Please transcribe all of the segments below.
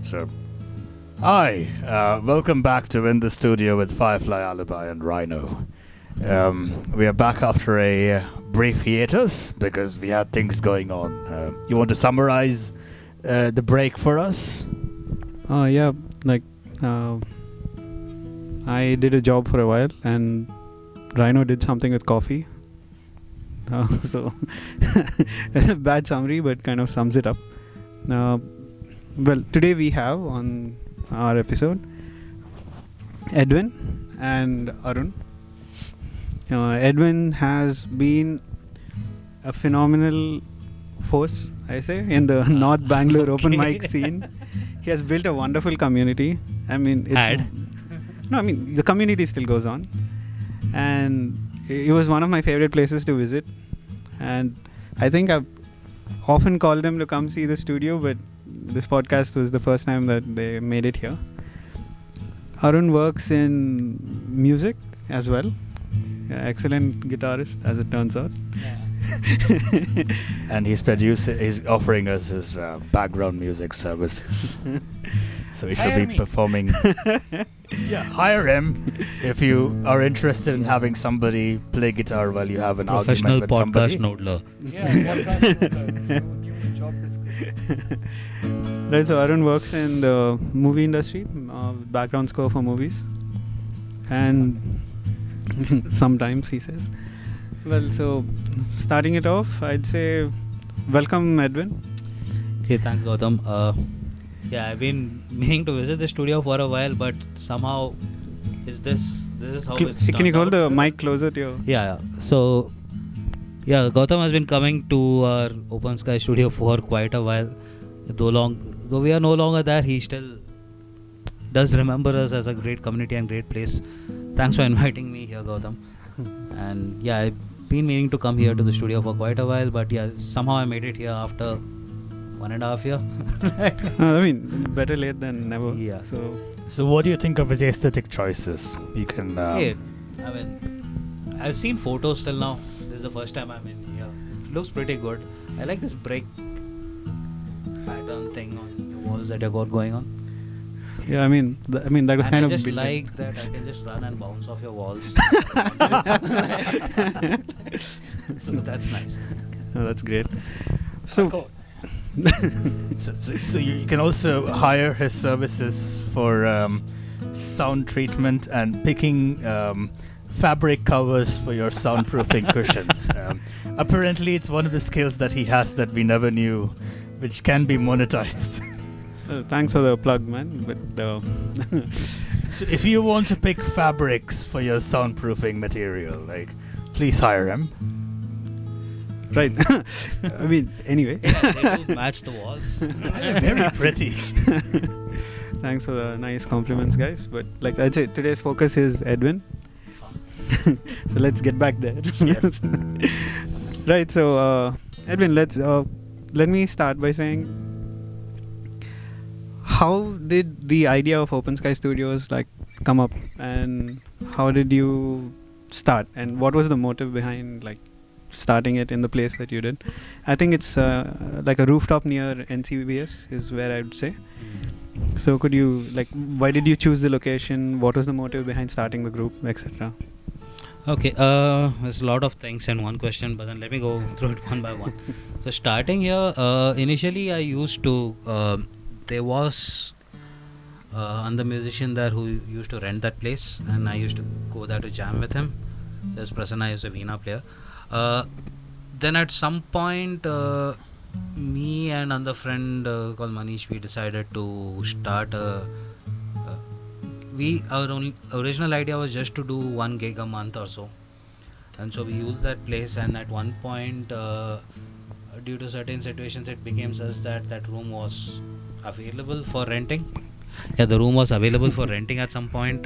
So, hi, welcome back to In the Studio with Firefly Alibi and Rhino. We are back after a brief hiatus because we had things going on. You want to summarize the break for us? Yeah, like I did a job for a while and Rhino did something with coffee. So, bad summary, but kind of sums it up. Well, today we have on our episode Edwin and Arun. Edwin has been a phenomenal force, I say, in the North Bangalore open mic scene. He has built a wonderful community. I mean, the community still goes on, and it was one of my favorite places to visit. And I think I've often called them to come see the studio, but this podcast was the first time that they made it here. Arun works in music as well. Excellent guitarist, as it turns out. And he's offering us his background music services. So he should be performing. Yeah, hire him if you are interested in having somebody play guitar while you have an argument with somebody. Professional podcast noodler. Yeah, podcast new job description. Right, so Arun works in the movie industry, background score for movies, and sometimes he says. Well, so starting it off, I'd say welcome, Edwin. Okay, thanks, Gautam. Yeah, I've been meaning to visit the studio for a while, but somehow this is how it's Can you turned hold out. the mic closer to your... Yeah. So, yeah, Gautam has been coming to our Open Sky studio for quite a while. Though we are no longer there, he still does remember us as a great community and great place. Thanks for inviting me here, Gautam. And yeah, I've been meaning to come here to the studio for quite a while, but yeah, somehow I made it here after 1.5 years. I mean, better late than never. Yeah. So what do you think of his aesthetic choices? You can... Hey, I mean, I've seen photos till now. This is the first time I'm in here. It looks pretty good. I like this brick pattern thing on your walls that you got going on. Yeah, I mean that was And kind I of... just built in. like that I can just run and bounce off your walls. So that's nice. Oh, that's great. So, So you can also hire his services for sound treatment and picking fabric covers for your soundproofing cushions. Apparently, it's one of the skills that he has that we never knew, which can be monetized. thanks for the plug, man. But So if you want to pick fabrics for your soundproofing material, please hire him. right. I mean, anyway. They do match the walls. Very pretty. Thanks for the nice compliments, guys. But like I'd say, today's focus is Edwin. So let's get back there. Yes. Right. So Edwin, let me start by saying, how did the idea of Open Sky Studios come up, and how did you start, and what was the motive behind starting it in the place that you did? I think it's like a rooftop near NCBS is where I would say. So could you why did you choose the location? What was the motive behind starting the group, etc.? Okay, there's a lot of things in one question, but then let me go through it one by one. So starting here, initially I used to, there was another musician there who used to rent that place, and I used to go there to jam with him. There's Prasanna, is a Veena player. Then at some point, me and another friend called Manish, we decided to start our original idea was just to do one gig a month or so, and so we used that place. And at one point, due to certain situations, it became such that that room was available for renting. Yeah, the room was available for renting at some point.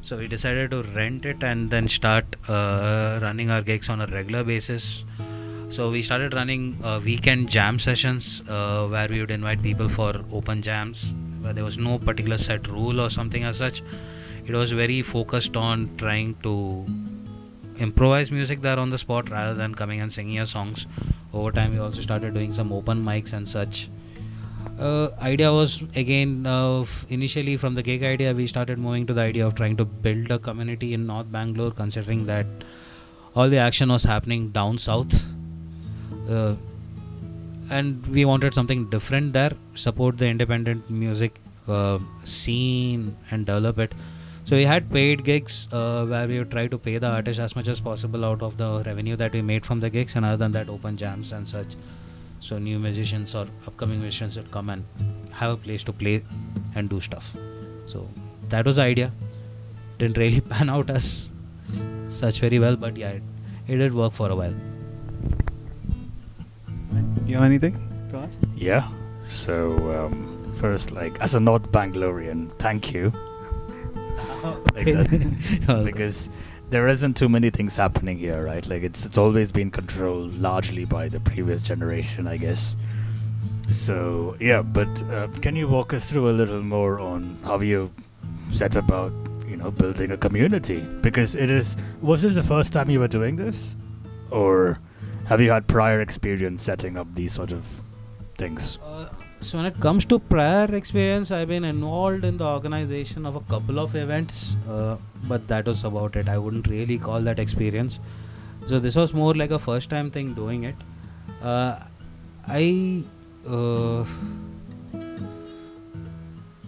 So we decided to rent it and then start running our gigs on a regular basis. So we started running weekend jam sessions where we would invite people for open jams, where there was no particular set rule or something as such. It was very focused on trying to improvise music there on the spot rather than coming and singing your songs. Over time we also started doing some open mics and such. Idea was again initially from the gig idea we started moving to the idea of trying to build a community in North Bangalore, considering that all the action was happening down south, and we wanted something different there, support the independent music scene and develop it. So we had paid gigs where we would try to pay the artist as much as possible out of the revenue that we made from the gigs, and other than that open jams and such. So new musicians or upcoming musicians would come and have a place to play and do stuff. So that was the idea. Didn't really pan out as such very well, but yeah, it did work for a while. You have anything to ask? Yeah. So first, like as a North Bangalorean, thank you. Like that. Because there isn't too many things happening here, right? Like it's always been controlled largely by the previous generation, I guess. So yeah, but can you walk us through a little more on how you set about, building a community? Because was this the first time you were doing this, or have you had prior experience setting up these sort of things? So when it comes to prior experience, I've been involved in the organization of a couple of events, but that was about it. I wouldn't really call that experience. So this was more like a first time thing doing it. I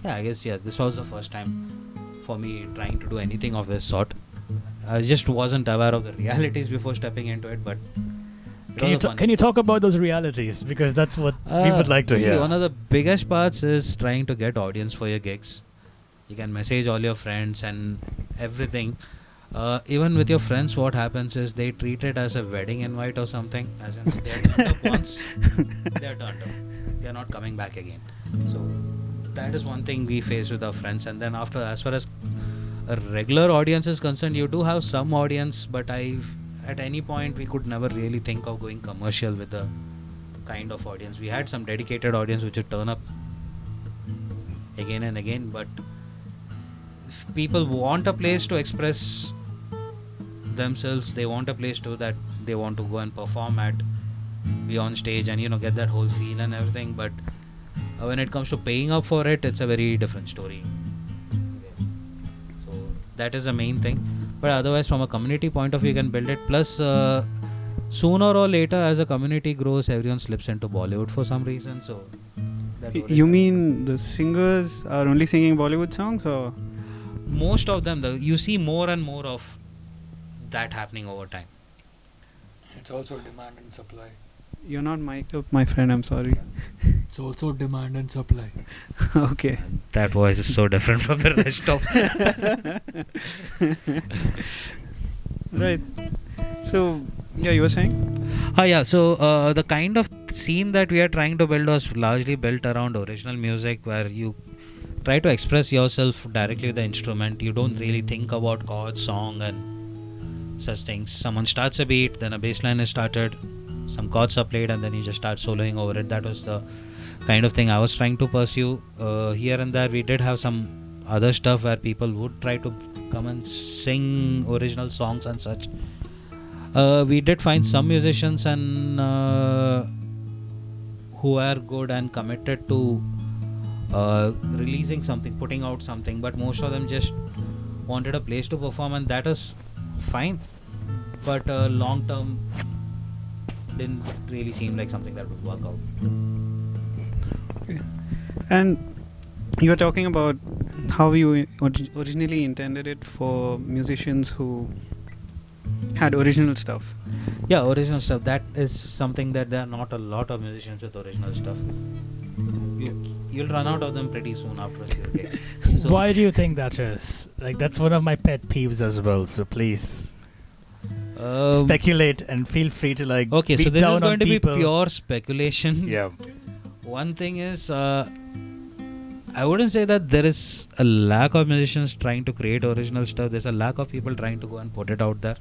guess this was the first time for me trying to do anything of this sort. I just wasn't aware of the realities before stepping into it, but Can you talk about those realities? Because that's what we would like to hear. One of the biggest parts is trying to get audience for your gigs. You can message all your friends and everything. Even with your friends, what happens is they treat it as a wedding invite or something. As in, they are turned up once, they are turned up. They are not coming back again. So that is one thing we face with our friends. And then after, as far as a regular audience is concerned, you do have some audience, but at any point we could never really think of going commercial with the kind of audience. We had some dedicated audience which would turn up again and again, but if people want a place to express themselves, they want a place that they want to go and perform at, be on stage and get that whole feel and everything. But when it comes to paying up for it, it's a very different story. So that is the main thing. But otherwise, from a community point of view, you can build it. Plus, sooner or later, as a community grows, everyone slips into Bollywood for some reason. So, you mean the singers are only singing Bollywood songs, or most of them? You see more and more of that happening over time. It's also demand and supply. You're not mic'd up, my friend. I'm sorry. It's also demand and supply. Okay. That voice is so different from the rest of. Right. So, yeah, you were saying? So the kind of scene that we are trying to build was largely built around original music, where you try to express yourself directly with the instrument. You don't really think about chords, song and such things. Someone starts a beat, then a bass line is started, some chords are played, and then you just start soloing over it. That was the kind of thing I was trying to pursue. Here and there we did have some other stuff where people would try to come and sing original songs and such. We did find some musicians and who are good and committed to releasing something, putting out something, but most of them just wanted a place to perform, and that is fine, but long term didn't really seem like something that would work out. Okay. And you were talking about how you originally intended it for musicians who had original stuff. Yeah, original stuff. That is something that there are not a lot of musicians with original stuff. You'll run out of them pretty soon after a few gigs. So why do you think that is? Like, that's one of my pet peeves as well. So please speculate and feel free to okay, so this is going to be pure speculation. Yeah. One thing is, I wouldn't say that there is a lack of musicians trying to create original stuff. There's a lack of people trying to go and put it out there.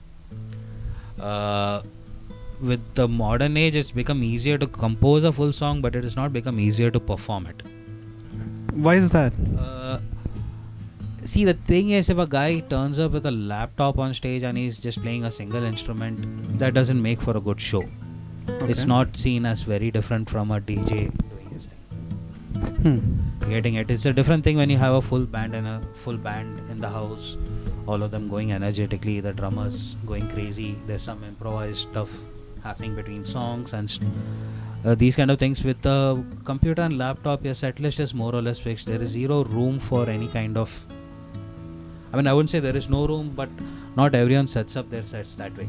With the modern age, it's become easier to compose a full song, but it has not become easier to perform it. Why is that? See, the thing is, if a guy turns up with a laptop on stage and he's just playing a single instrument, that doesn't make for a good show. Okay. It's not seen as very different from a DJ doing his thing. Getting it. It's a different thing when you have a full band and a full band in the house, all of them going energetically, the drummers going crazy, there's some improvised stuff happening between songs and these kind of things. With the computer and laptop, your set list is more or less fixed. There is zero room for any kind of, I mean, I wouldn't say there is no room, but not everyone sets up their sets that way,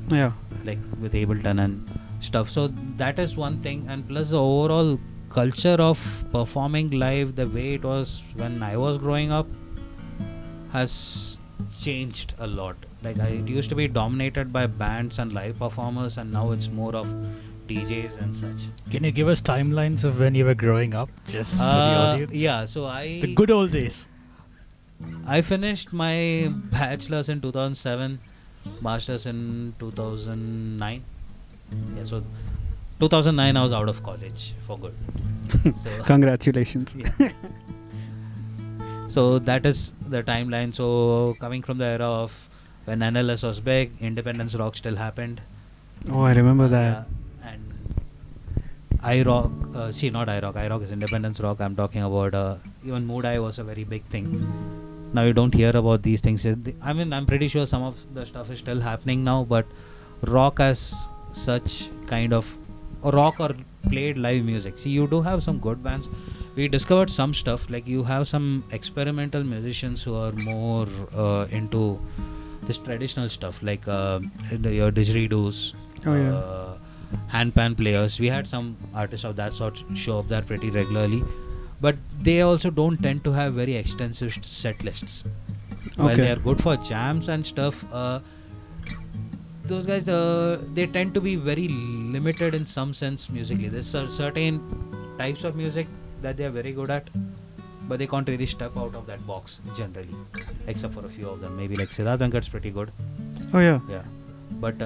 Yeah. like with Ableton and stuff. So that is one thing. And plus the overall culture of performing live, the way it was when I was growing up, has changed a lot. Like it used to be dominated by bands and live performers, and now it's more of DJs and such. Can you give us timelines of when you were growing up, just for the audience? Yeah, so The good old days. I finished my bachelor's in 2007, master's in 2009. Yeah, so 2009 I was out of college for good. So, Congratulations. yeah. So that is the timeline. So coming from the era of when NLS was big, Independence Rock still happened. Oh, I remember that. And I-Rock, not I-Rock. I-Rock is Independence Rock. I'm talking about even Mood Eye was a very big thing. Now you don't hear about these things. I mean, I'm pretty sure some of the stuff is still happening now, but rock as such kind of rock or played live music. See, you do have some good bands. We discovered some stuff, like you have some experimental musicians who are more into this traditional stuff, like your didgeridoos, Oh, yeah. handpan players. We had some artists of that sort show up there pretty regularly, but they also don't tend to have very extensive set lists. While Okay. they are good for jams and stuff, those guys they tend to be very limited in some sense musically. There's certain types of music that they are very good at, but they can't really step out of that box generally, except for a few of them. Maybe like Siddharth Venkat's pretty good. Oh, yeah. Yeah, but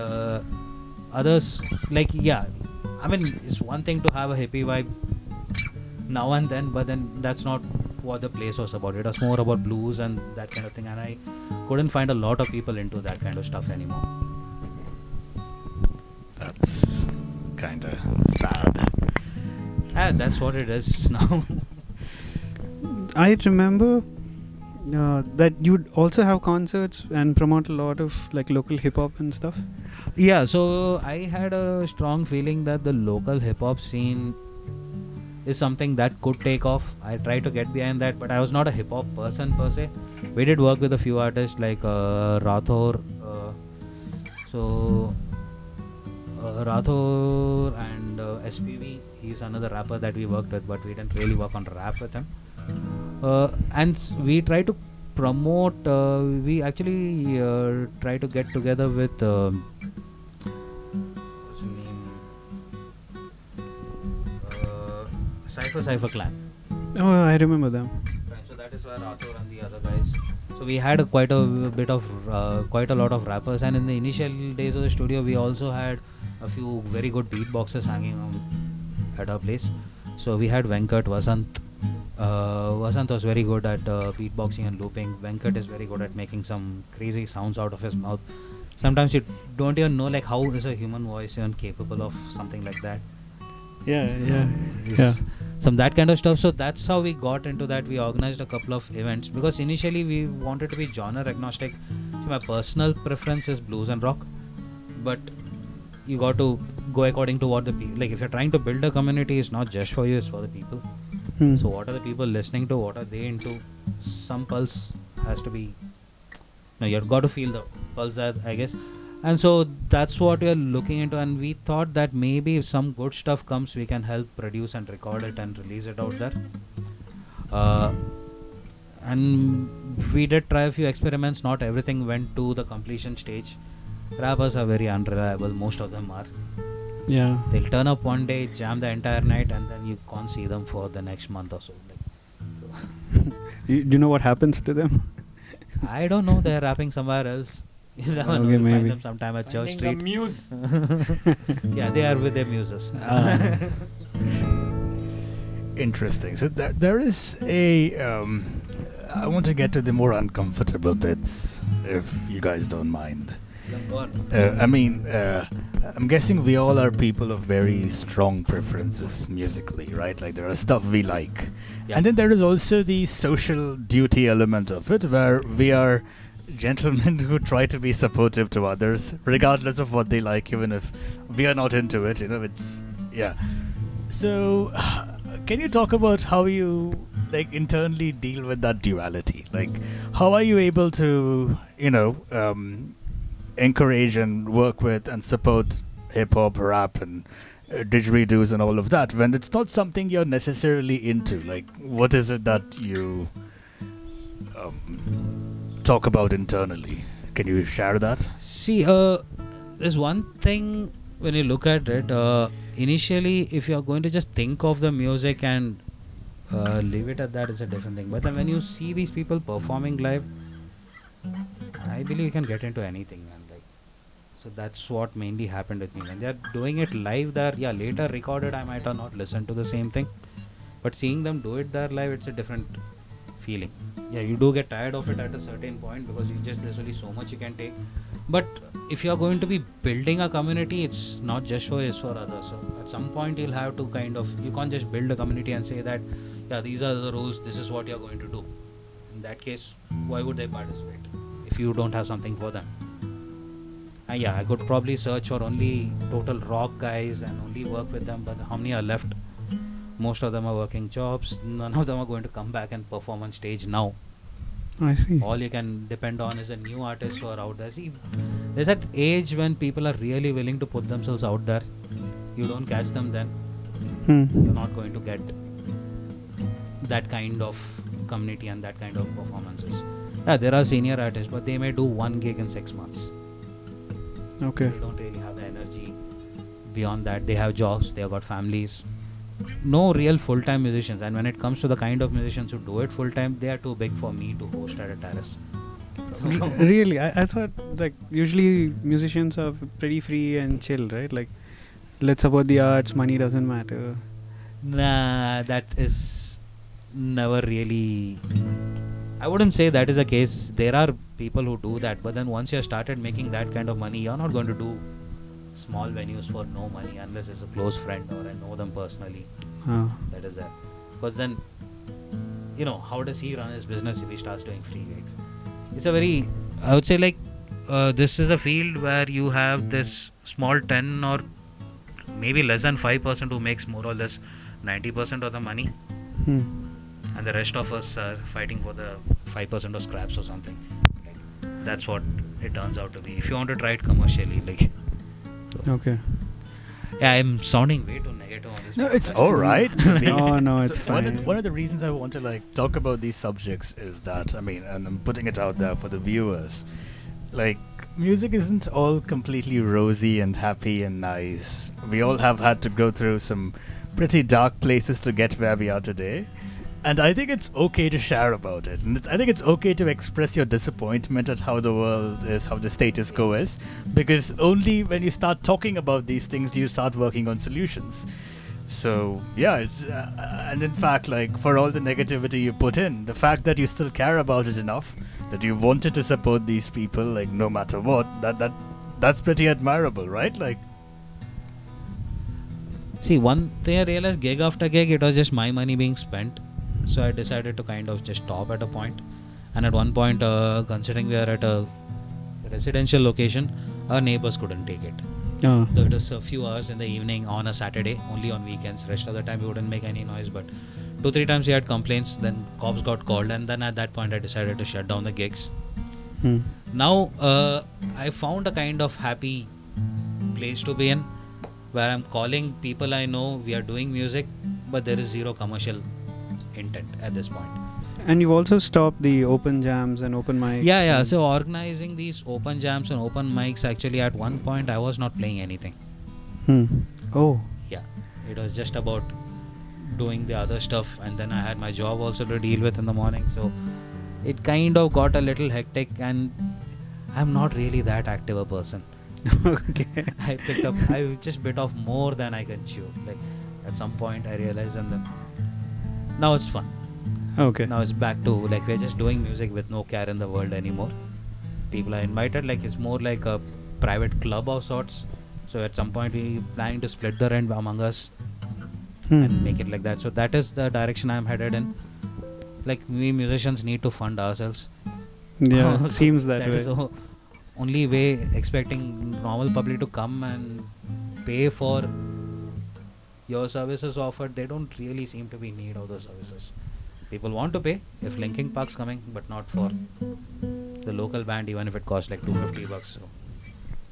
others, like, yeah, I mean, it's one thing to have a hippie vibe now and then, but then that's not what the place was about. It was more about blues and that kind of thing, and I couldn't find a lot of people into that kind of stuff anymore. That's kind of sad. That's what it is now. I remember that you'd also have concerts and promote a lot of like local hip hop and stuff. Yeah, so I had a strong feeling that the local hip hop scene is something that could take off. I tried to get behind that, but I was not a hip hop person per se. We did work with a few artists like Rathor. Rathor and SPV. He's another rapper that we worked with, but we didn't really work on rap with him. We try to promote. We actually try to get together with what's his name? Cypher Clan. Oh, I remember them. Right, so that is where Arthur and the other guys. So we had quite a lot of rappers, and in the initial days of the studio, we also had a few very good beatboxers hanging on at our place. So we had Venkat, Vasant. Vasant was very good at beatboxing and looping. Venkat is very good at making some crazy sounds out of his mouth. Sometimes you don't even know like how is a human voice even capable of something like that. Yeah. Some that kind of stuff. So that's how we got into that. We organized a couple of events because initially we wanted to be genre agnostic. So my personal preference is blues and rock, but you got to go according to what the people like. If you're trying to build a community, it's not just for you, it's for the people. So what are the people listening to? What are they into? Some pulse has to be. No, you've got to feel the pulse, that I guess. And so that's what we are looking into, and we thought that maybe if some good stuff comes, we can help produce and record it and release it out there. And we did try a few experiments. Not everything went to the completion stage. Rappers are very unreliable, most of them are. Yeah. They'll turn up one day, jam the entire night, and then you can't see them for the next month or so. Do you know what happens to them? I don't know, they're rapping somewhere else. You'll Okay, find maybe. them sometime at Church Street. Finding a muse. Yeah, they are with their muses. Interesting. So there is a. I want to get to the more uncomfortable bits, if you guys don't mind. Go on. I'm guessing we all are people of very strong preferences musically, right? Like there are stuff we like. Yeah. And then there is also the social duty element of it, where we are gentlemen who try to be supportive to others, regardless of what they like, even if we are not into it. Yeah. So, can you talk about how you internally deal with that duality? Like, how are you able to, encourage and work with and support hip hop, rap, and didgeridoos and all of that when it's not something you're necessarily into? Like, what is it that you talk about internally? Can you share that? See, there's one thing when you look at it. Initially, if you're going to just think of the music and leave it at that, it's a different thing. But then when you see these people performing live, I believe you can get into anything, man. So that's what mainly happened with me. When they're doing it live there, later recorded, I might have not listened to the same thing. But seeing them do it there live, it's a different feeling. Yeah, you do get tired of it at a certain point because there's only so much you can take. But if you're going to be building a community, it's not just for others. So at some point you'll have to you can't just build a community and say that, these are the rules, this is what you're going to do. In that case, why would they participate if you don't have something for them? I could probably search for only total rock guys and only work with them, but how many are left? Most of them are working jobs. None of them are going to come back and perform on stage now. I see. All you can depend on is the new artists who are out there. See, there's that age when people are really willing to put themselves out there. You don't catch them then, you're not going to get that kind of community and that kind of performances. Yeah, there are senior artists, but they may do one gig in 6 months. Okay. They don't really have the energy beyond that. They have jobs, they have got families. No real full-time musicians. And when it comes to the kind of musicians who do it full-time, they are too big for me to host at a terrace. Really? I thought usually musicians are pretty free and chill, right? Like, let's support the arts, money doesn't matter. Nah, that is never really... I wouldn't say that is the case. There are people who do that, but then once you have started making that kind of money, you're not going to do small venues for no money unless it's a close friend or I know them personally. That is that. Because then, how does he run his business if he starts doing free gigs? It's a very, I would say this is a field where you have this small 10 or maybe less than 5% who makes more or less 90% of the money. And the rest of us are fighting for the 5% of scraps or something. That's what it turns out to be. If you want to try it commercially, Okay. Yeah, I'm sounding way too negative on this. No, it's alright. No, it's fine. One of the reasons I want to talk about these subjects is that, and I'm putting it out there for the viewers, music isn't all completely rosy and happy and nice. We all have had to go through some pretty dark places to get where we are today. And I think it's okay to share about it. And I think it's okay to express your disappointment at how the world is, how the status quo is. Because only when you start talking about these things do you start working on solutions. So, yeah. And in fact, for all the negativity you put in, the fact that you still care about it enough, that you wanted to support these people, no matter what, that's pretty admirable, right? See, one thing I realized, gig after gig, it was just my money being spent. So I decided to kind of just stop at a point. And at one point, considering we are at a residential location, our neighbors couldn't take it. So it was a few hours in the evening on a Saturday, only on weekends. Rest of the time we wouldn't make any noise, but 2-3 times we had complaints. Then cops got called, and then at that point I decided to shut down the gigs. Now I found a kind of happy place to be in, where I'm calling people I know, we are doing music, but there is zero commercial intent at this point. And you've also stopped the open jams and open mics. Yeah. So organizing these open jams and open mics, actually at one point I was not playing anything. Oh. Yeah. It was just about doing the other stuff, and then I had my job also to deal with in the morning. So it kind of got a little hectic, and I'm not really that active a person. Okay. I just bit off more than I can chew. At some point I realized, and then now it's fun. Okay. Now it's back to we're just doing music with no care in the world anymore. people are invited. Like it's more like a private club of sorts. So at some point we planning to split the rent among us and make it like that. So that is the direction I'm headed in. Like we musicians need to fund ourselves. Yeah, So it seems that is way. the only way. Expecting normal public to come and pay for your services offered, they don't really seem to be in need of those services. People want to pay if Linkin Park's coming, but not for the local band, even if it costs like $250. So.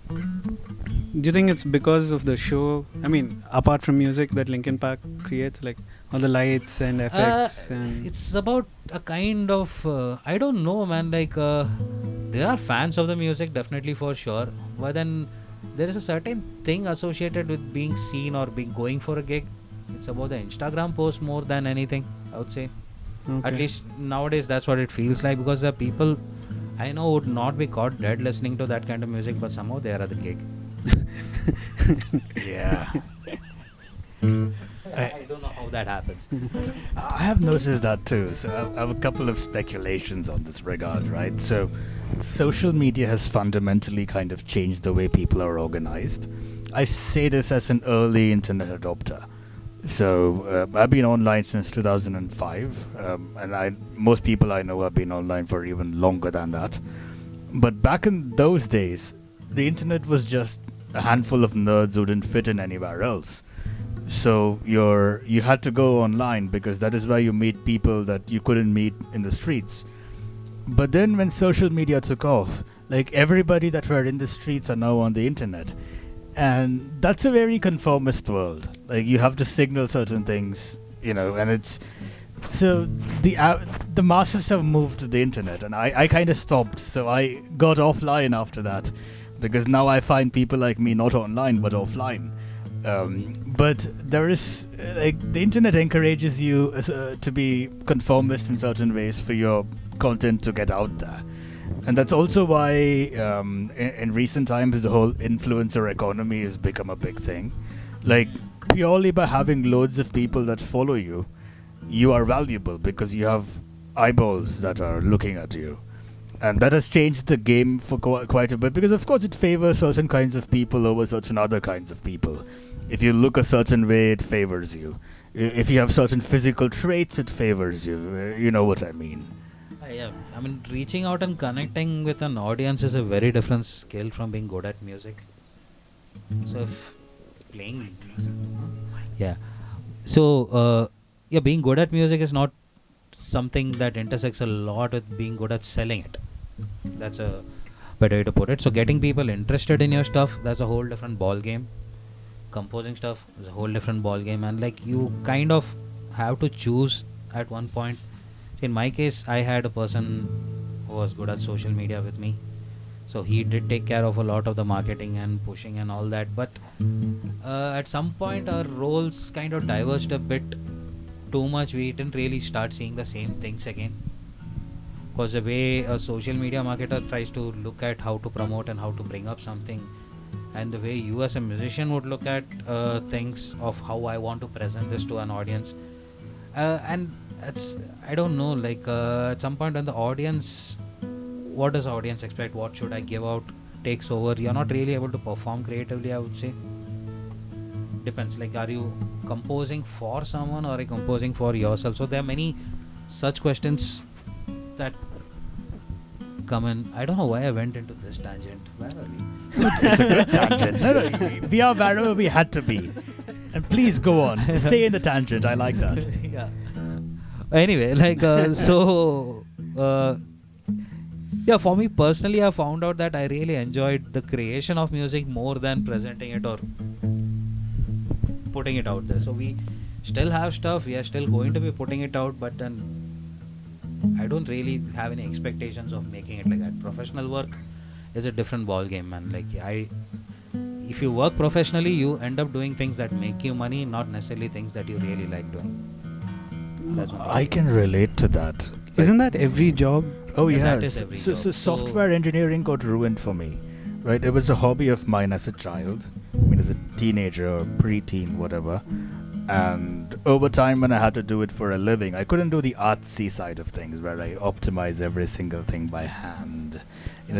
Do you think it's because of the show? I mean, apart from music that Linkin Park creates, like all the lights and effects, and It's about a kind of I don't know, man. Like there are fans of the music, definitely for sure, but then there is a certain thing associated with being seen or being going for a gig. It's about the Instagram post more than anything, I would say. At okay. least nowadays, that's what it feels like, because the people I know would not be caught dead listening to that kind of music, but somehow they are at the gig. Yeah. I don't know how that happens. I have noticed that too. So I have a couple of speculations on this regard, right? So social media has fundamentally kind of changed the way people are organized. I say this as an early internet adopter. So I've been online since 2005, and most people I know have been online for even longer than that. But back in those days, the internet was just a handful of nerds who didn't fit in anywhere else. So you had to go online because that is where you meet people that you couldn't meet in the streets. But then when social media took off, like everybody that were in the streets are now on the internet. And that's a very conformist world. Like you have to signal certain things, and it's so the masses have moved to the internet, and I kind of stopped. So I got offline after that, because now I find people like me not online but offline. But there is the internet encourages you to be conformist in certain ways for your content to get out there. And that's also why in recent times the whole influencer economy has become a big thing. Like purely by having loads of people that follow you, you are valuable because you have eyeballs that are looking at you. And that has changed the game for quite a bit, because of course it favors certain kinds of people over certain other kinds of people. If you look a certain way, it favors you. If you have certain physical traits, it favors you. You know what I mean. Yeah, I mean, reaching out and connecting with an audience is a very different skill from being good at music. So, if playing, yeah. So, being good at music is not something that intersects a lot with being good at selling it. That's a better way to put it. So, getting people interested in your stuff, that's a whole different ball game. Composing stuff is a whole different ball game, and like you kind of have to choose at one point. In my case, I had a person who was good at social media with me, so he did take care of a lot of the marketing and pushing and all that. But at some point our roles kind of diverged a bit too much. We didn't really start seeing the same things again, because the way a social media marketer tries to look at how to promote and how to bring up something, and the way you as a musician would look at things of how I want to present this to an audience, and I don't know, like at some point when the audience, what does the audience expect, what should I give out, takes over, you're not really able to perform creatively, I would say. Depends, like are you composing for someone or are you composing for yourself? So there are many such questions that come in. I don't know why I went into this tangent. Where are we? It's a good tangent. No, we are wherever we had to be. And please go on. Stay in the tangent. I like that. Yeah. Anyway, like for me personally, I found out that I really enjoyed the creation of music more than presenting it or putting it out there. So we still have stuff, we are still going to be putting it out, but then I don't really have any expectations of making it like that. Professional work is a different ball game, man. Like if you work professionally, you end up doing things that make you money, not necessarily things that you really like doing. I can relate to that. Isn't that every job? Oh Yeah, yeah. that is every So job. software engineering got ruined for me. Right? It was a hobby of mine as a child. I mean, as a teenager or pre-teen, whatever. And over time, when I had to do it for a living, I couldn't do the artsy side of things where I optimize every single thing by hand.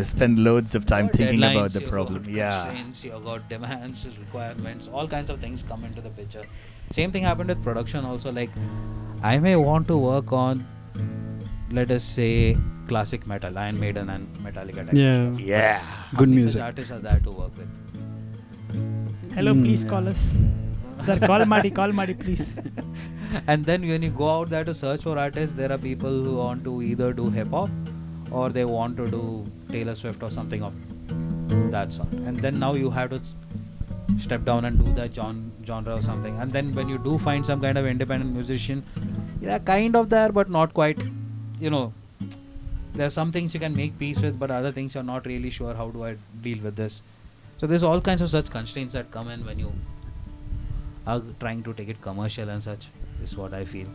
spend loads of time Got thinking deadlines, about the you problem. got Yeah. constraints, you got demands, requirements, all kinds of things come into the picture. Same thing happened with production also. Like, I may want to work on, let us say, classic metal, Iron Maiden and Metallica type Yeah. of stuff. Yeah. How Good many music. such artists are there to work with? Hello, please Yeah. call us. Sir, call Madi, please. And then when you go out there to search for artists, there are people who want to either do hip hop or they want to do Taylor Swift or something of that sort. And then now you have to step down and do that genre or something. And then when you do find some kind of independent musician, yeah, kind of there, but not quite. You know, there are some things you can make peace with, but other things you're not really sure how do I deal with this. So there's all kinds of such constraints that come in when you are trying to take it commercial and such, is what I feel.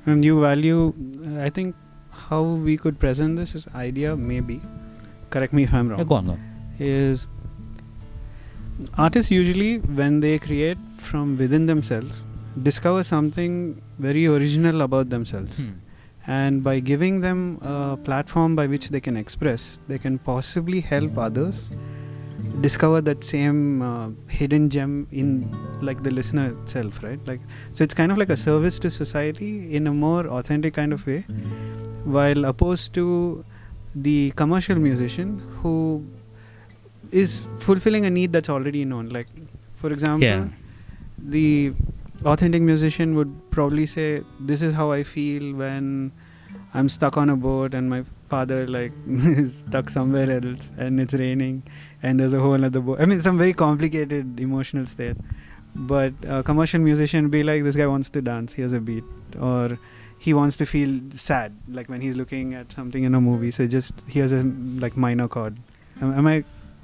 And you value, I think, how we could present this is idea, maybe, correct me if I'm wrong, Yeah, go on. is artists usually, when they create from within themselves, discover something very original about themselves. And by giving them a platform by which they can express, they can possibly help others discover that same hidden gem in like the listener itself, right? Like, so it's kind of like a service to society in a more authentic kind of way, while opposed to the commercial musician who is fulfilling a need that's already known. Like, for example, Yeah. the authentic musician would probably say, this is how I feel when I'm stuck on a boat and my father like is stuck somewhere else and it's raining and there's a hole at the boat. I mean, some very complicated emotional state. But a commercial musician would be like, this guy wants to dance, he has a beat, or he wants to feel sad, like when he's looking at something in a movie, so just he has a like minor chord. Am I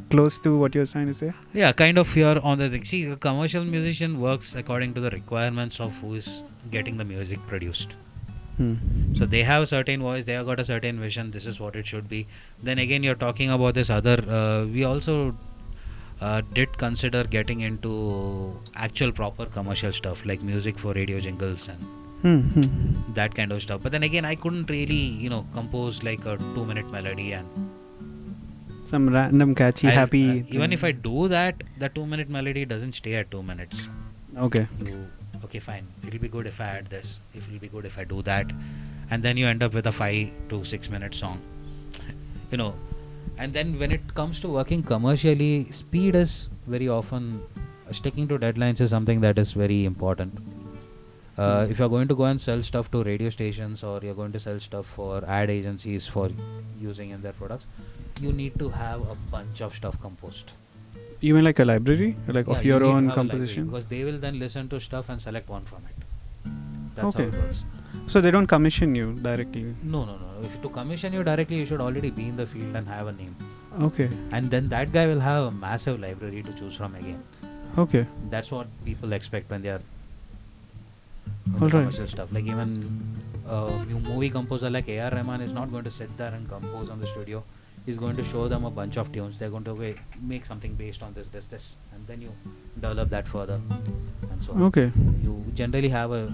close to what you're trying to say? Yeah, kind of here on the thing. See, a commercial musician works according to the requirements of who is getting the music produced. So they have a certain voice, they have got a certain vision, this is what it should be. Then again, you're talking about this other, we also did consider getting into actual proper commercial stuff like music for radio jingles and that kind of stuff. But then again, I couldn't really, compose like a 2-minute melody and Some random catchy, happy. even if I do that, the 2-minute melody doesn't stay at 2 minutes. Okay. Okay, fine, it'll be good if I add this, it'll be good if I do that, and then you end up with a 5 to 6 minute song. And then when it comes to working commercially, speed is very often, sticking to deadlines is something that is very important. If you're going to go and sell stuff to radio stations, or you're going to sell stuff for ad agencies for using in their products, you need to have a bunch of stuff composed. You mean like a library? Like Yeah, of you your need to own have a library, composition? because they will then listen to stuff and select one from it. That's Okay. how it works. So they don't commission you directly? No. If to commission you directly, you should already be in the field and have a name. Okay. And then that guy will have a massive library to choose from again. Okay. That's what people expect when they are All right. commercial stuff. Like even a new movie composer like A.R. Rahman is not going to sit there and compose on the studio. He's going to show them a bunch of tunes. They're going to make something based on this, and then you develop that further, and so on. Okay. You generally have a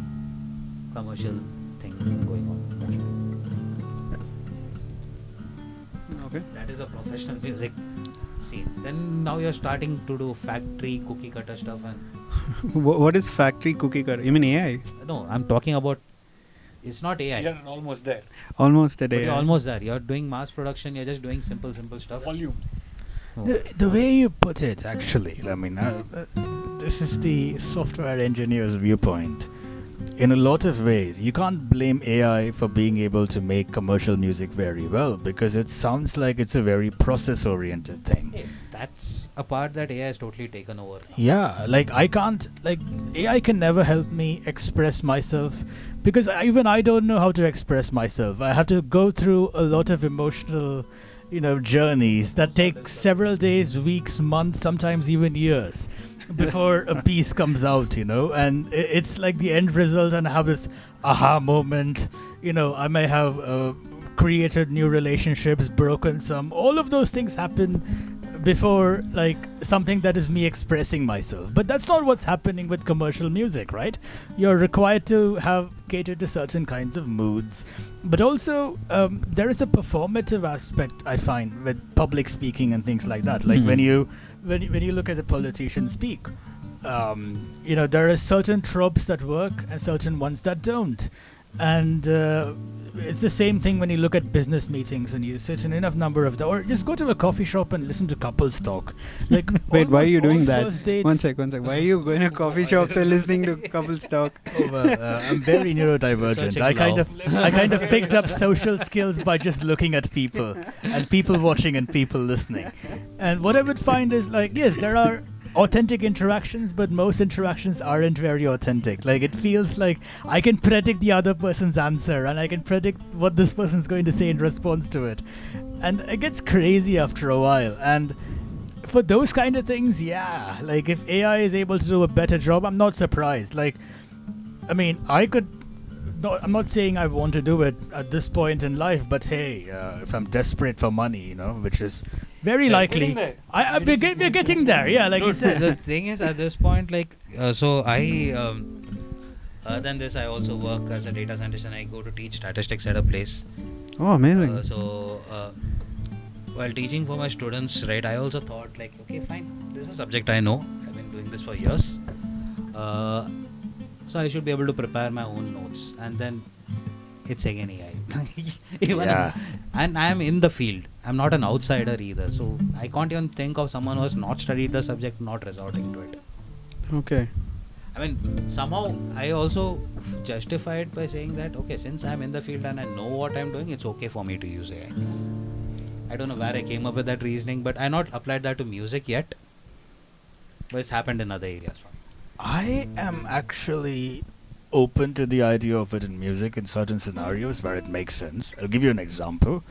commercial thing going on. Okay. That is a professional music scene. Then now you're starting to do factory cookie cutter stuff, and What is factory cookie cutter? You mean AI? no, I'm talking about. It's not AI. You're almost there. Almost at But AI. you're almost there. You're doing mass production. You're just doing simple stuff. Volumes. Oh. The way you put it, actually, I mean, this is the software engineer's viewpoint. In a lot of ways, you can't blame AI for being able to make commercial music very well, because it sounds like it's a very process-oriented thing. Hey, that's a part that AI has totally taken over. Yeah, like AI can never help me express myself, because even I don't know how to express myself. I have to go through a lot of emotional, journeys that take several days, weeks, months, sometimes even years before a piece comes out, and it's like the end result, and I have this aha moment. I may have created new relationships, broken some. All of those things happen before like something that is me expressing myself. But that's not what's happening with commercial music, right? You're required to have catered to certain kinds of moods, but also there is a performative aspect I find with public speaking and things like that. Like when you look at a politician speak, there are certain tropes that work and certain ones that don't. And it's the same thing when you look at business meetings and you sit in enough number of or just go to a coffee shop and listen to couples talk. Like Wait, why are you doing that? One sec. sec. Why are you going to coffee shops and listening to couples talk? Oh, well, I'm very neurodivergent. I kind of picked up social skills by just looking at people and people watching and people listening. And what I would find is like, yes, there are authentic interactions, but most interactions aren't very authentic. Like it feels like I can predict the other person's answer and I can predict what this person's going to say in response to it, and it gets crazy after a while. And for those kind of things, yeah, like if AI is able to do a better job, I'm not surprised. Like, I mean, I'm not saying I want to do it at this point in life, but hey, if I'm desperate for money, which is very likely, we're getting there. Yeah, like you said. The thing is, at this point, like, so I, other than this, I also work as a data scientist and I go to teach statistics at a place. Oh, amazing. While teaching for my students, right, I also thought like, okay, fine, this is a subject I know. I've been doing this for years. So I should be able to prepare my own notes, and then it's again AI. And I am in the field. I'm not an outsider either. So I can't even think of someone who has not studied the subject not resorting to it. Okay. I mean, somehow I also justify it by saying that, okay, since I'm in the field and I know what I'm doing, it's okay for me to use AI. I don't know where I came up with that reasoning, but I not applied that to music yet. But it's happened in other areas for me. I am actually open to the idea of it in music in certain scenarios where it makes sense. I'll give you an example.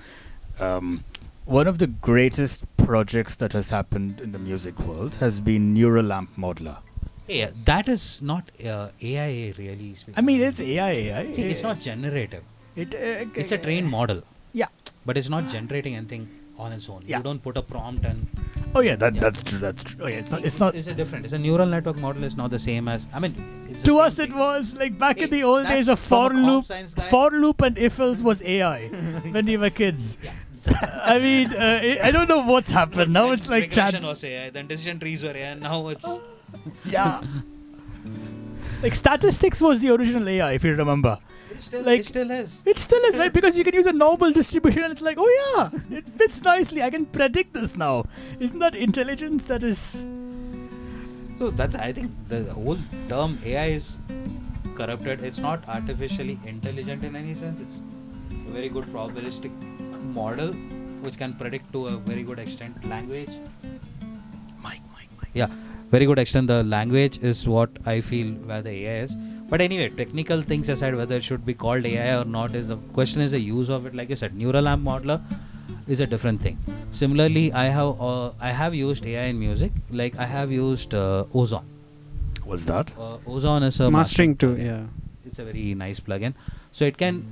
One of the greatest projects that has happened in the music world has been Neural Lamp Modeler. Yeah, that is not AI really. I mean, it's AI. See, it's not generative. It's a It trained model. Yeah. But it's not generating anything on its own. Yeah. You don't put a prompt and... Oh yeah, that's true. Oh yeah, it's not. It's a different. It's a neural network model. Is not the same as. I mean, it's To the us, same it thing. was like back in Hey, the old that's days of from a for comp loop. science guy. For loop and ifels was AI when we were kids. Yeah. I mean, I don't know what's happened now. It's like chat. regression was AI, then decision trees were AI, and now it's. Yeah. Like statistics was the original AI, if you remember. It still is. It still is, right? Because you can use a normal distribution and it's like, oh yeah, it fits nicely. I can predict this now. Isn't that intelligence that is... So that's, I think the whole term AI is corrupted. It's not artificially intelligent in any sense. It's a very good probabilistic model which can predict to a very good extent language. Mike. Yeah, very good extent. The language is what I feel where the AI is. But anyway, technical things aside, whether it should be called AI or not, is the question is the use of it. Like you said, neural lamp modeler is a different thing. Similarly, I have used AI in music. Like I have used Ozone. What's that? Ozone is a Mastering tool, plugin. yeah. It's a very nice plugin. So it can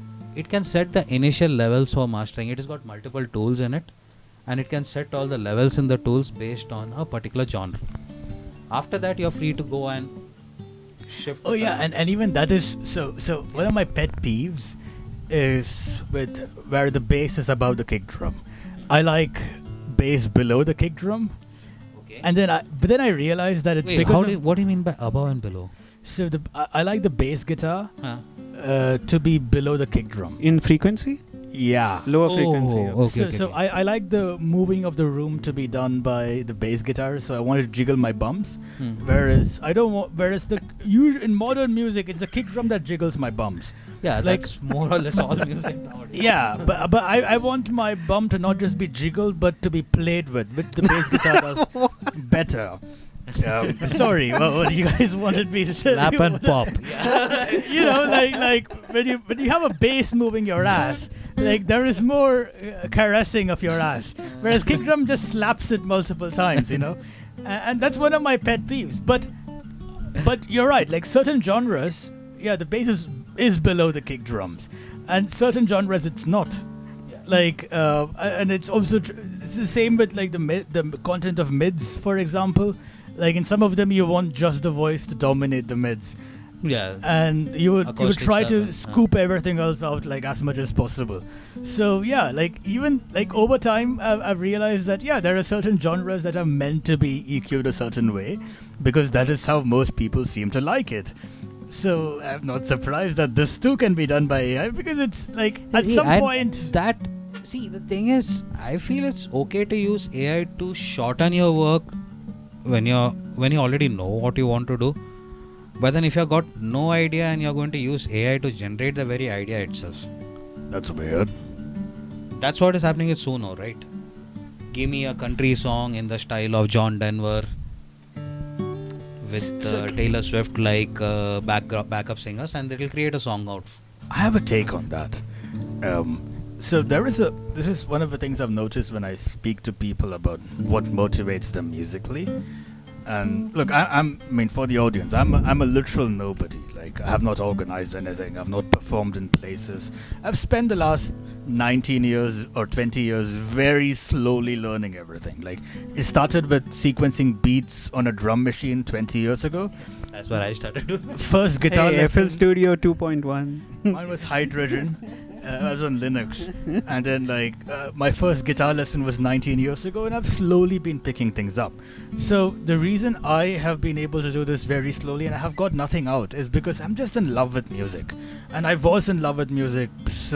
set the initial levels for mastering. It has got multiple tools in it, and it can set all the levels in the tools based on a particular genre. After that, you're free to go and shift. Oh yeah, and even that is so one of my pet peeves is with where the bass is above the kick drum. I like bass below the kick drum. Okay. And then I realized that it's Wait, because what do you mean by above and below? so I like the bass guitar Huh? to be below the kick drum. In frequency? Yeah. Lower frequency. Yeah. Okay, So I like the moving of the room to be done by the bass guitar, so I wanted to jiggle my bums. Whereas I don't want. Whereas in modern music, it's the kick drum that jiggles my bums. Yeah, like- that's more or less all music nowadays. Yeah, but I want my bum to not just be jiggled, but to be played with, which the bass guitar does better. Sorry, what you guys wanted me to tell Lap you? and pop. You know, like when you have a bass moving your ass, like there is more caressing of your ass, whereas kick drum just slaps it multiple times, you know, and that's one of my pet peeves. But you're right, like certain genres, yeah, the bass is below the kick drums, and certain genres it's not. And it's also it's the same with like the content of mids, for example. Like in some of them, you want just the voice to dominate the mids. Yeah. And you would Acoustic try stuff to and- scoop everything else out like as much as possible. So yeah, like even like over time I've realized that there are certain genres that are meant to be EQ'd a certain way because that is how most people seem to like it. So I'm not surprised that this too can be done by AI because it's like at some point The thing is, I feel it's okay to use AI to shorten your work when you already know what you want to do. But then if you've got no idea and you're going to use AI to generate the very idea itself. That's weird. That's what is happening with Suno, right? Give me a country song in the style of John Denver with Taylor Swift like backup singers, and it'll create a song out. I have a take on that. So this is one of the things I've noticed when I speak to people about what motivates them musically. And look, I mean, for the audience, I'm a literal nobody. Like, I have not organized anything. I've not performed in places. I've spent the last 19 years or 20 years very slowly learning everything. Like, it started with sequencing beats on a drum machine 20 years ago. That's where I started to. First guitar lesson. FL Studio 2.1. Mine was Hydrogen. I was on Linux. And then my first guitar lesson was 19 years ago, and I've slowly been picking things up. So the reason I have been able to do this very slowly and I have got nothing out is because I'm just in love with music. And I was in love with music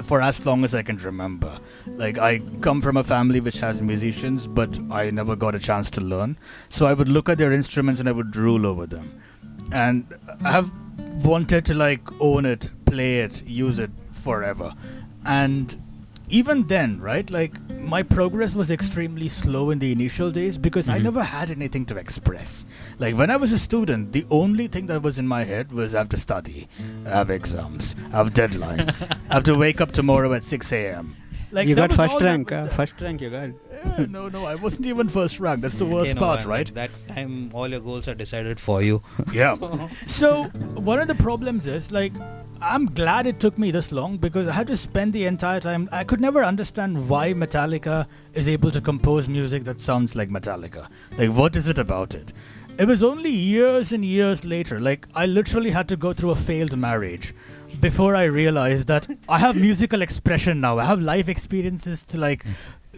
for as long as I can remember. Like, I come from a family which has musicians, but I never got a chance to learn. So I would look at their instruments and I would drool over them. And I have wanted to own it, play it, use it forever. And even then, right, my progress was extremely slow in the initial days because I never had anything to express. Like, when I was a student, the only thing that was in my head was I have to study, I have exams, I have deadlines, I have to wake up tomorrow at 6 a.m. Like, You that got was first all that rank. was there. First rank you got. No, I wasn't even first rank. That's the worst part, right? That time, all your goals are decided for you. Yeah. So one of the problems is I'm glad it took me this long because I had to spend the entire time. I could never understand why Metallica is able to compose music that sounds like Metallica. Like, what is it about it? It was only years and years later. I literally had to go through a failed marriage before I realized that I have musical expression now. I have life experiences to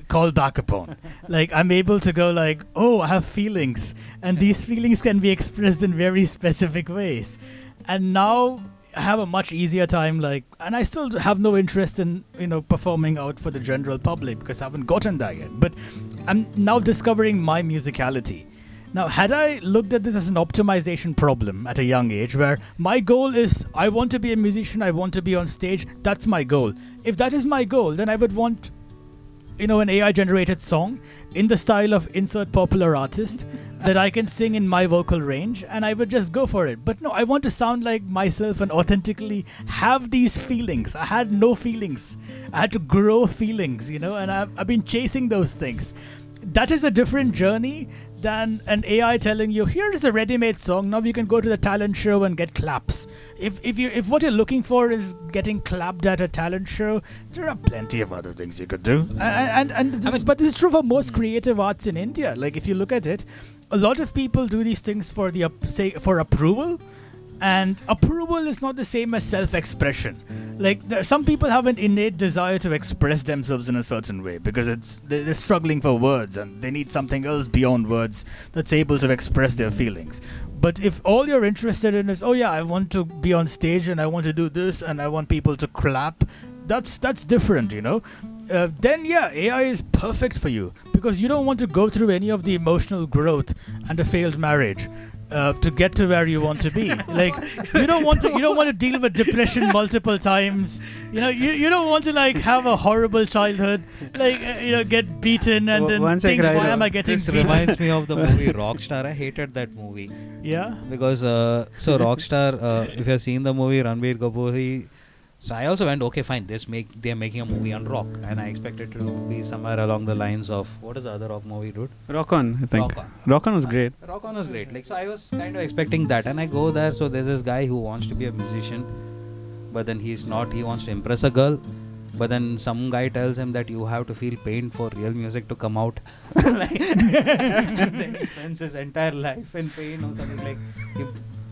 call back upon. I'm able to go oh, I have feelings, and these feelings can be expressed in very specific ways. And now I have a much easier time, and I still have no interest in, performing out for the general public because I haven't gotten there yet. But I'm now discovering my musicality. Now, had I looked at this as an optimization problem at a young age, where my goal is I want to be a musician, I want to be on stage, that's my goal. If that is my goal, then I would want, an AI-generated song in the style of insert popular artist that I can sing in my vocal range, and I would just go for it. But no, I want to sound like myself and authentically have these feelings. I had no feelings. I had to grow feelings, and I've been chasing those things. That is a different journey than an AI telling you, here is a ready-made song, now you can go to the talent show and get claps. If what you're looking for is getting clapped at a talent show, there are plenty of other things you could do. But this is true for most creative arts in India. If you look at it, a lot of people do these things for for approval. And approval is not the same as self-expression. Some people have an innate desire to express themselves in a certain way because they're struggling for words and they need something else beyond words that's able to express their feelings. But if all you're interested in is, oh yeah, I want to be on stage and I want to do this and I want people to clap, that's different, then yeah, AI is perfect for you because you don't want to go through any of the emotional growth and a failed marriage. To get to where you want to be, you don't want to deal with depression multiple times. You don't want to have a horrible childhood, get beaten and then Once think, why am I getting This beaten? reminds me of the movie Rockstar. I hated that movie. Yeah. Because Rockstar, if you've seen the movie, Ranbir Kapoor, so I also went, okay, fine, they're making a movie on rock, and I expected to be somewhere along the lines of, what is the other rock movie, dude? Rock On, I think. Rock On. Rock On was great. Rock On was great. So I was kind of expecting that, and I go there, so there's this guy who wants to be a musician, but then he's not, he wants to impress a girl. But then some guy tells him that you have to feel pain for real music to come out. Like, and then he spends his entire life in pain or something. Like he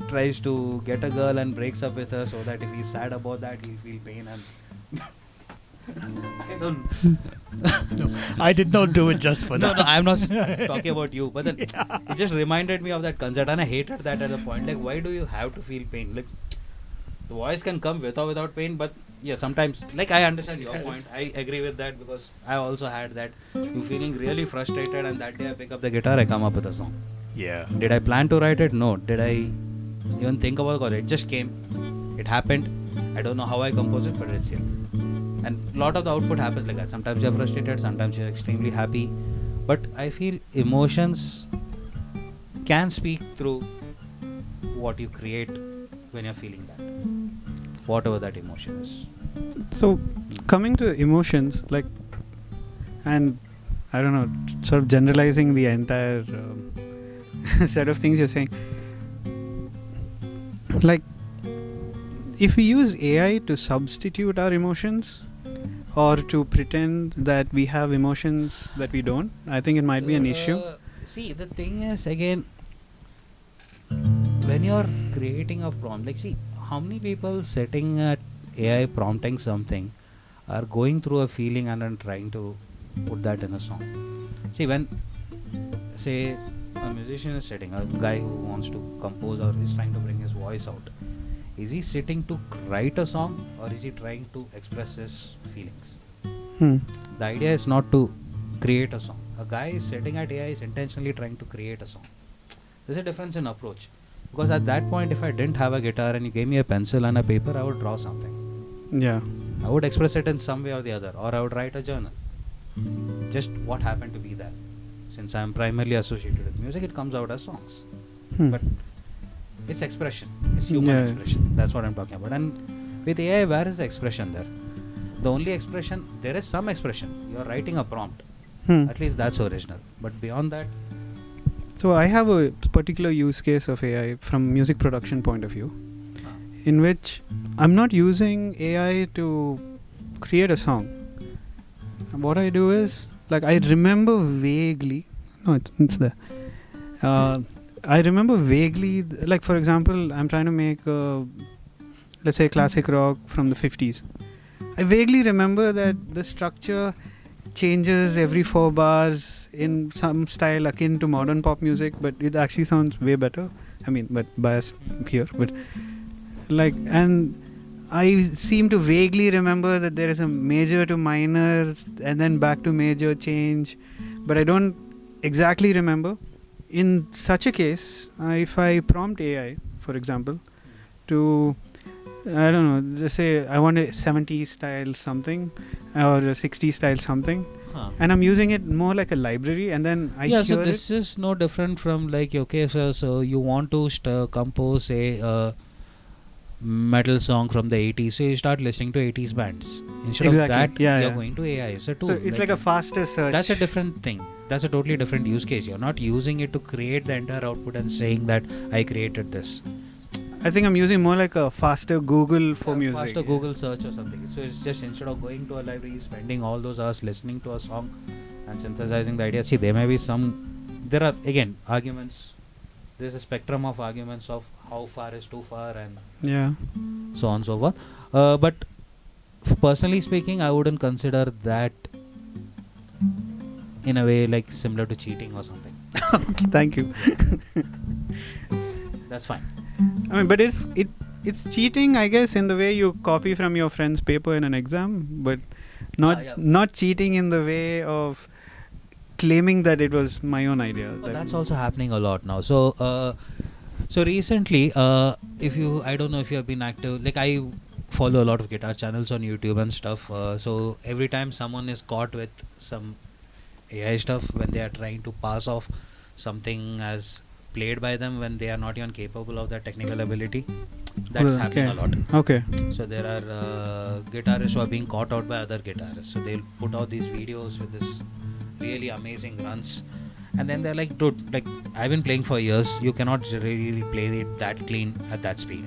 tries to get a girl and breaks up with her so that if he's sad about that, he'll feel pain. And I don't. No, I did not do it just for that. No, I'm not talking about you. But then it just reminded me of that concert, and I hated that at the point. Like, why do you have to feel pain? Like, the voice can come with or without pain, but yeah, sometimes, like, I understand your point. I agree with that because I also had that. You feeling really frustrated, and that day I pick up the guitar, I come up with a song. Yeah. Did I plan to write it? No. Did I even think about it? It just came. It happened. I don't know how I composed it, but it's here. And a lot of the output happens like that. Sometimes you're frustrated, sometimes you're extremely happy. But I feel emotions can speak through what you create when you're feeling that. Whatever that emotion is. So, coming to emotions, like, and I don't know, sort of generalizing the entire set of things you're saying. Like, if we use AI to substitute our emotions or to pretend that we have emotions that we don't, I think it might be an issue. See, the thing is, again, when you're creating a prompt, like, see, how many people sitting at AI prompting something are going through a feeling and then trying to put that in a song? See, when, say, a musician is sitting, a guy who wants to compose or is trying to bring his voice out, is he sitting to write a song or is he trying to express his feelings? The idea is not to create a song. A guy is sitting at AI is intentionally trying to create a song. There's a difference in approach. Because at that point, if I didn't have a guitar and you gave me a pencil and a paper, I would draw something. Yeah. I would express it in some way or the other, or I would write a journal. Just what happened to be there. Since I am primarily associated with music, it comes out as songs. But it's expression. It's human expression. That's what I'm talking about. And with AI, where is the expression there? The only expression, there is some expression. You're writing a prompt. At least that's original. But beyond that, so I have a particular use case of AI from music production point of view, in which I'm not using AI to create a song. What I do is, like, I remember vaguely, it's there. I remember vaguely, like, for example, I'm trying to make let's say classic rock from the 50s. I vaguely remember that the structure changes every 4 bars in some style akin to modern pop music, but it actually sounds way better. I mean, but biased here, but like, and I seem to vaguely remember that there is a major to minor and then back to major change, but I don't exactly remember. In such a case, if I prompt AI, for example, to, I don't know, just say I want a 70s style something or a 60s style something, and I'm using it more like a library, and then I hear so this is no different from, like, okay, so you want to compose a metal song from the 80s, so you start listening to 80s bands. Instead of that, you're going to AI. So it's like a faster search. That's a different thing. That's a totally different use case. You're not using it to create the entire output and saying that I created this. I think I'm using more like a faster Google for music. Faster Google search or something. So it's just, instead of going to a library, spending all those hours listening to a song and synthesizing the idea. See, there may be there are, again, arguments. There's a spectrum of arguments of how far is too far and so on and so forth. But personally speaking, I wouldn't consider that in a way like similar to cheating or something. Okay, thank you. That's fine. I mean, but it's cheating, I guess, in the way you copy from your friend's paper in an exam, but not cheating in the way of claiming that it was my own idea. That's also happening a lot now. So recently, I don't know if you have been active. Like, I follow a lot of guitar channels on YouTube and stuff. So every time someone is caught with some AI stuff when they are trying to pass off something as played by them when they are not even capable of that technical ability, that's happening a lot. Okay. So there are guitarists who are being caught out by other guitarists. So they'll put out these videos with this really amazing runs, and then they're like, dude, like, I've been playing for years, you cannot really play it that clean at that speed.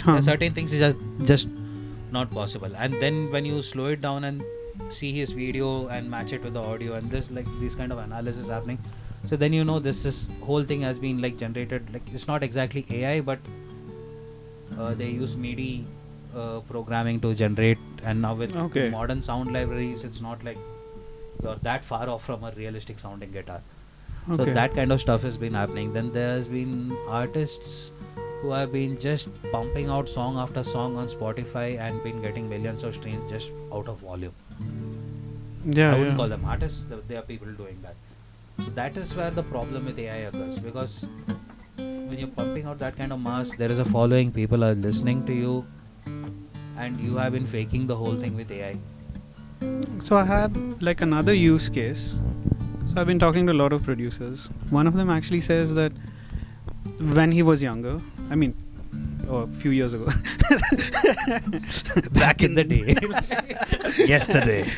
There are certain things you just not possible. And then when you slow it down and see his video and match it with the audio, and there's like this kind of analysis happening, so then you know this whole thing has been like generated, like it's not exactly AI, but they use MIDI programming to generate, and now with modern sound libraries, it's not like you're that far off from a realistic sounding guitar. So that kind of stuff has been happening. Then there's been artists who have been just pumping out song after song on Spotify and been getting millions of streams just out of volume. I wouldn't call them artists, there are people doing that. So that is where the problem with AI occurs, because when you're pumping out that kind of mass, there is a following, people are listening to you, and you have been faking the whole thing with AI. So I have like another use case. So I've been talking to a lot of producers. One of them actually says that when he was younger, I mean, a few years ago, Back in the day. Yesterday.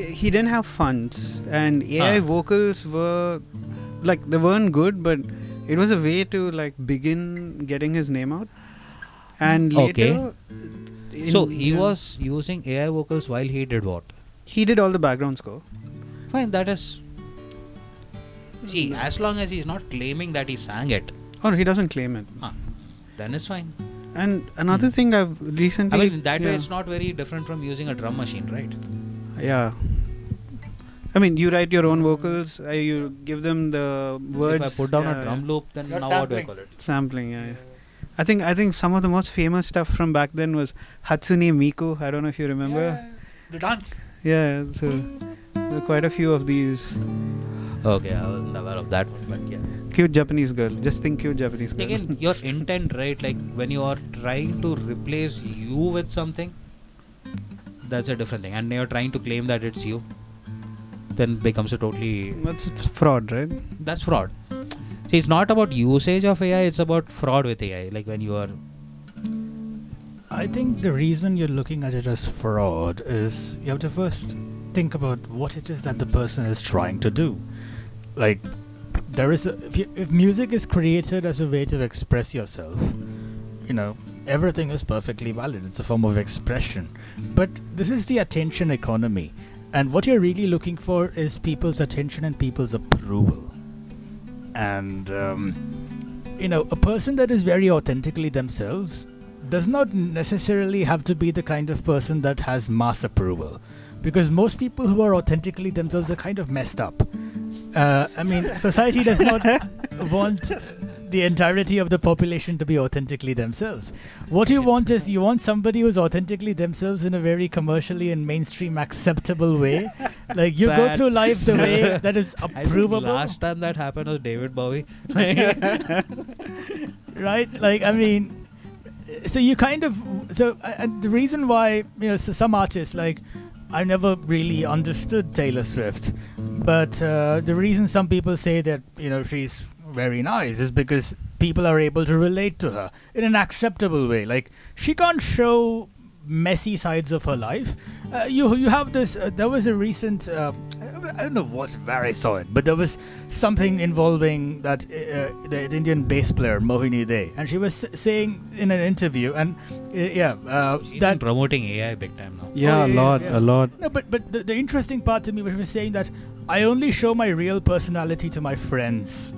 He didn't have funds, and AI vocals were like, they weren't good, but it was a way to like begin getting his name out. And later, so he was using AI vocals while he did what? He did all the background score. Fine, that is. See, as long as he's not claiming that he sang it. Oh, he doesn't claim it. Then it's fine. And another thing I've recently... I mean, that way it's not very different from using a drum machine, right? Yeah. I mean, you write your own vocals, you give them the words. If I put down a drum loop, then You're now sampling. what do I call it? Sampling, yeah. I think some of the most famous stuff from back then was Hatsune Miku. I don't know if you remember. Yeah, the dance. Yeah, so there are quite a few of these. Okay, I wasn't aware of that one, but yeah. Cute Japanese girl. Just think cute Japanese girl. Again, your intent, right? Like when you are trying to replace you with something, that's a different thing. And you're trying to claim that it's you, then becomes a totally... That's fraud, right? That's fraud. See, it's not about usage of AI, it's about fraud with AI. Like when you are... I think the reason you're looking at it as fraud is you have to first think about what it is that the person is trying to do. Like, there is if music is created as a way to express yourself, you know, everything is perfectly valid. It's a form of expression. But this is the attention economy. And what you're really looking for is people's attention and people's approval. And, you know, a person that is very authentically themselves does not necessarily have to be the kind of person that has mass approval. Because most people who are authentically themselves are kind of messed up. I mean, society does not want the entirety of the population to be authentically themselves. What you want is, you want somebody who's authentically themselves in a very commercially and mainstream acceptable way. Like, you go through life the way that is approvable. Last time that happened was David Bowie. Right? Like, I mean, so you kind of... So the reason why, you know, so some artists, like, I never really understood Taylor Swift, but the reason some people say that, you know, she's very nice is because people are able to relate to her in an acceptable way. Like, she can't show messy sides of her life. You have this, there was a recent, I don't know where I saw it, but there was something involving that the Indian bass player Mohini De, and she was saying in an interview, and She's that promoting AI big time now. Yeah, a lot. No, but the interesting part to me was saying that I only show my real personality to my friends,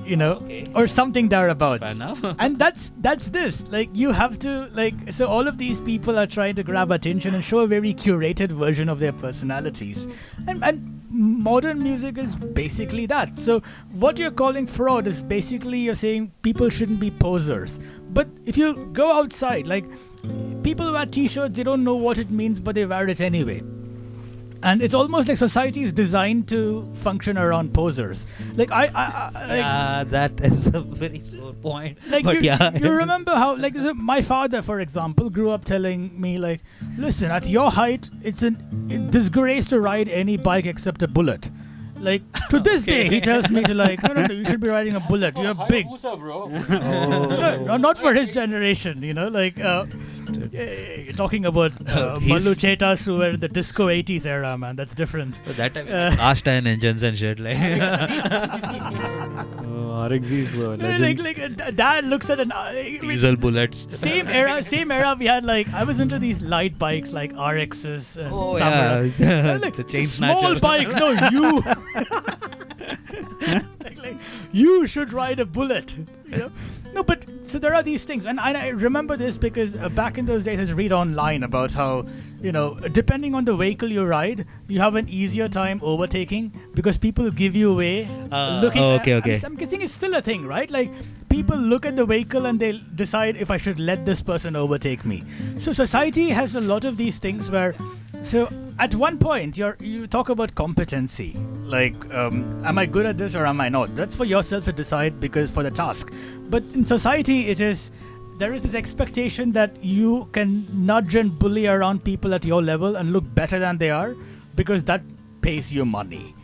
you know, or something thereabouts. Fair enough. And that's this. Like, you have to, like, so all of these people are trying to grab attention and show a very curated version of their personalities. And modern music is basically that. So what you're calling fraud is basically you're saying people shouldn't be posers. But if you go outside, like, people who wear t-shirts, they don't know what it means, but they wear it anyway. And it's almost like society is designed to function around posers. Like, That is a very sore point. like, But you remember how, like, so my father, for example, grew up telling me, like, listen, at your height, it's a disgrace to ride any bike except a bullet. Like to this day, he tells me to like, no, you should be riding a bullet. You're big. bro. No, not for his generation, like you're talking about Mallu Chetas who were in the disco 80s era, man. That's different. So that time, cast iron engines and shit, like. RXZs were legends. Dad looks at an Diesel bullets. Same era. We had like I was into these light bikes like RXs and Oh Samurai. yeah, Like, the it's chain a small snatcher. bike. No, you. like, you should ride a bullet. No, but so there are these things, and I remember this because back in those days, I used to read online about how depending on the vehicle you ride, you have an easier time overtaking because people give you away. Okay. I'm guessing it's still a thing, right? Like people look at the vehicle and they decide if I should let this person overtake me. So society has a lot of these things where. So at one point you talk about competency, like am I good at this or am I not? That's for yourself to decide because for the task. But in society there is this expectation that you can nudge and bully around people at your level and look better than they are because that pays you money.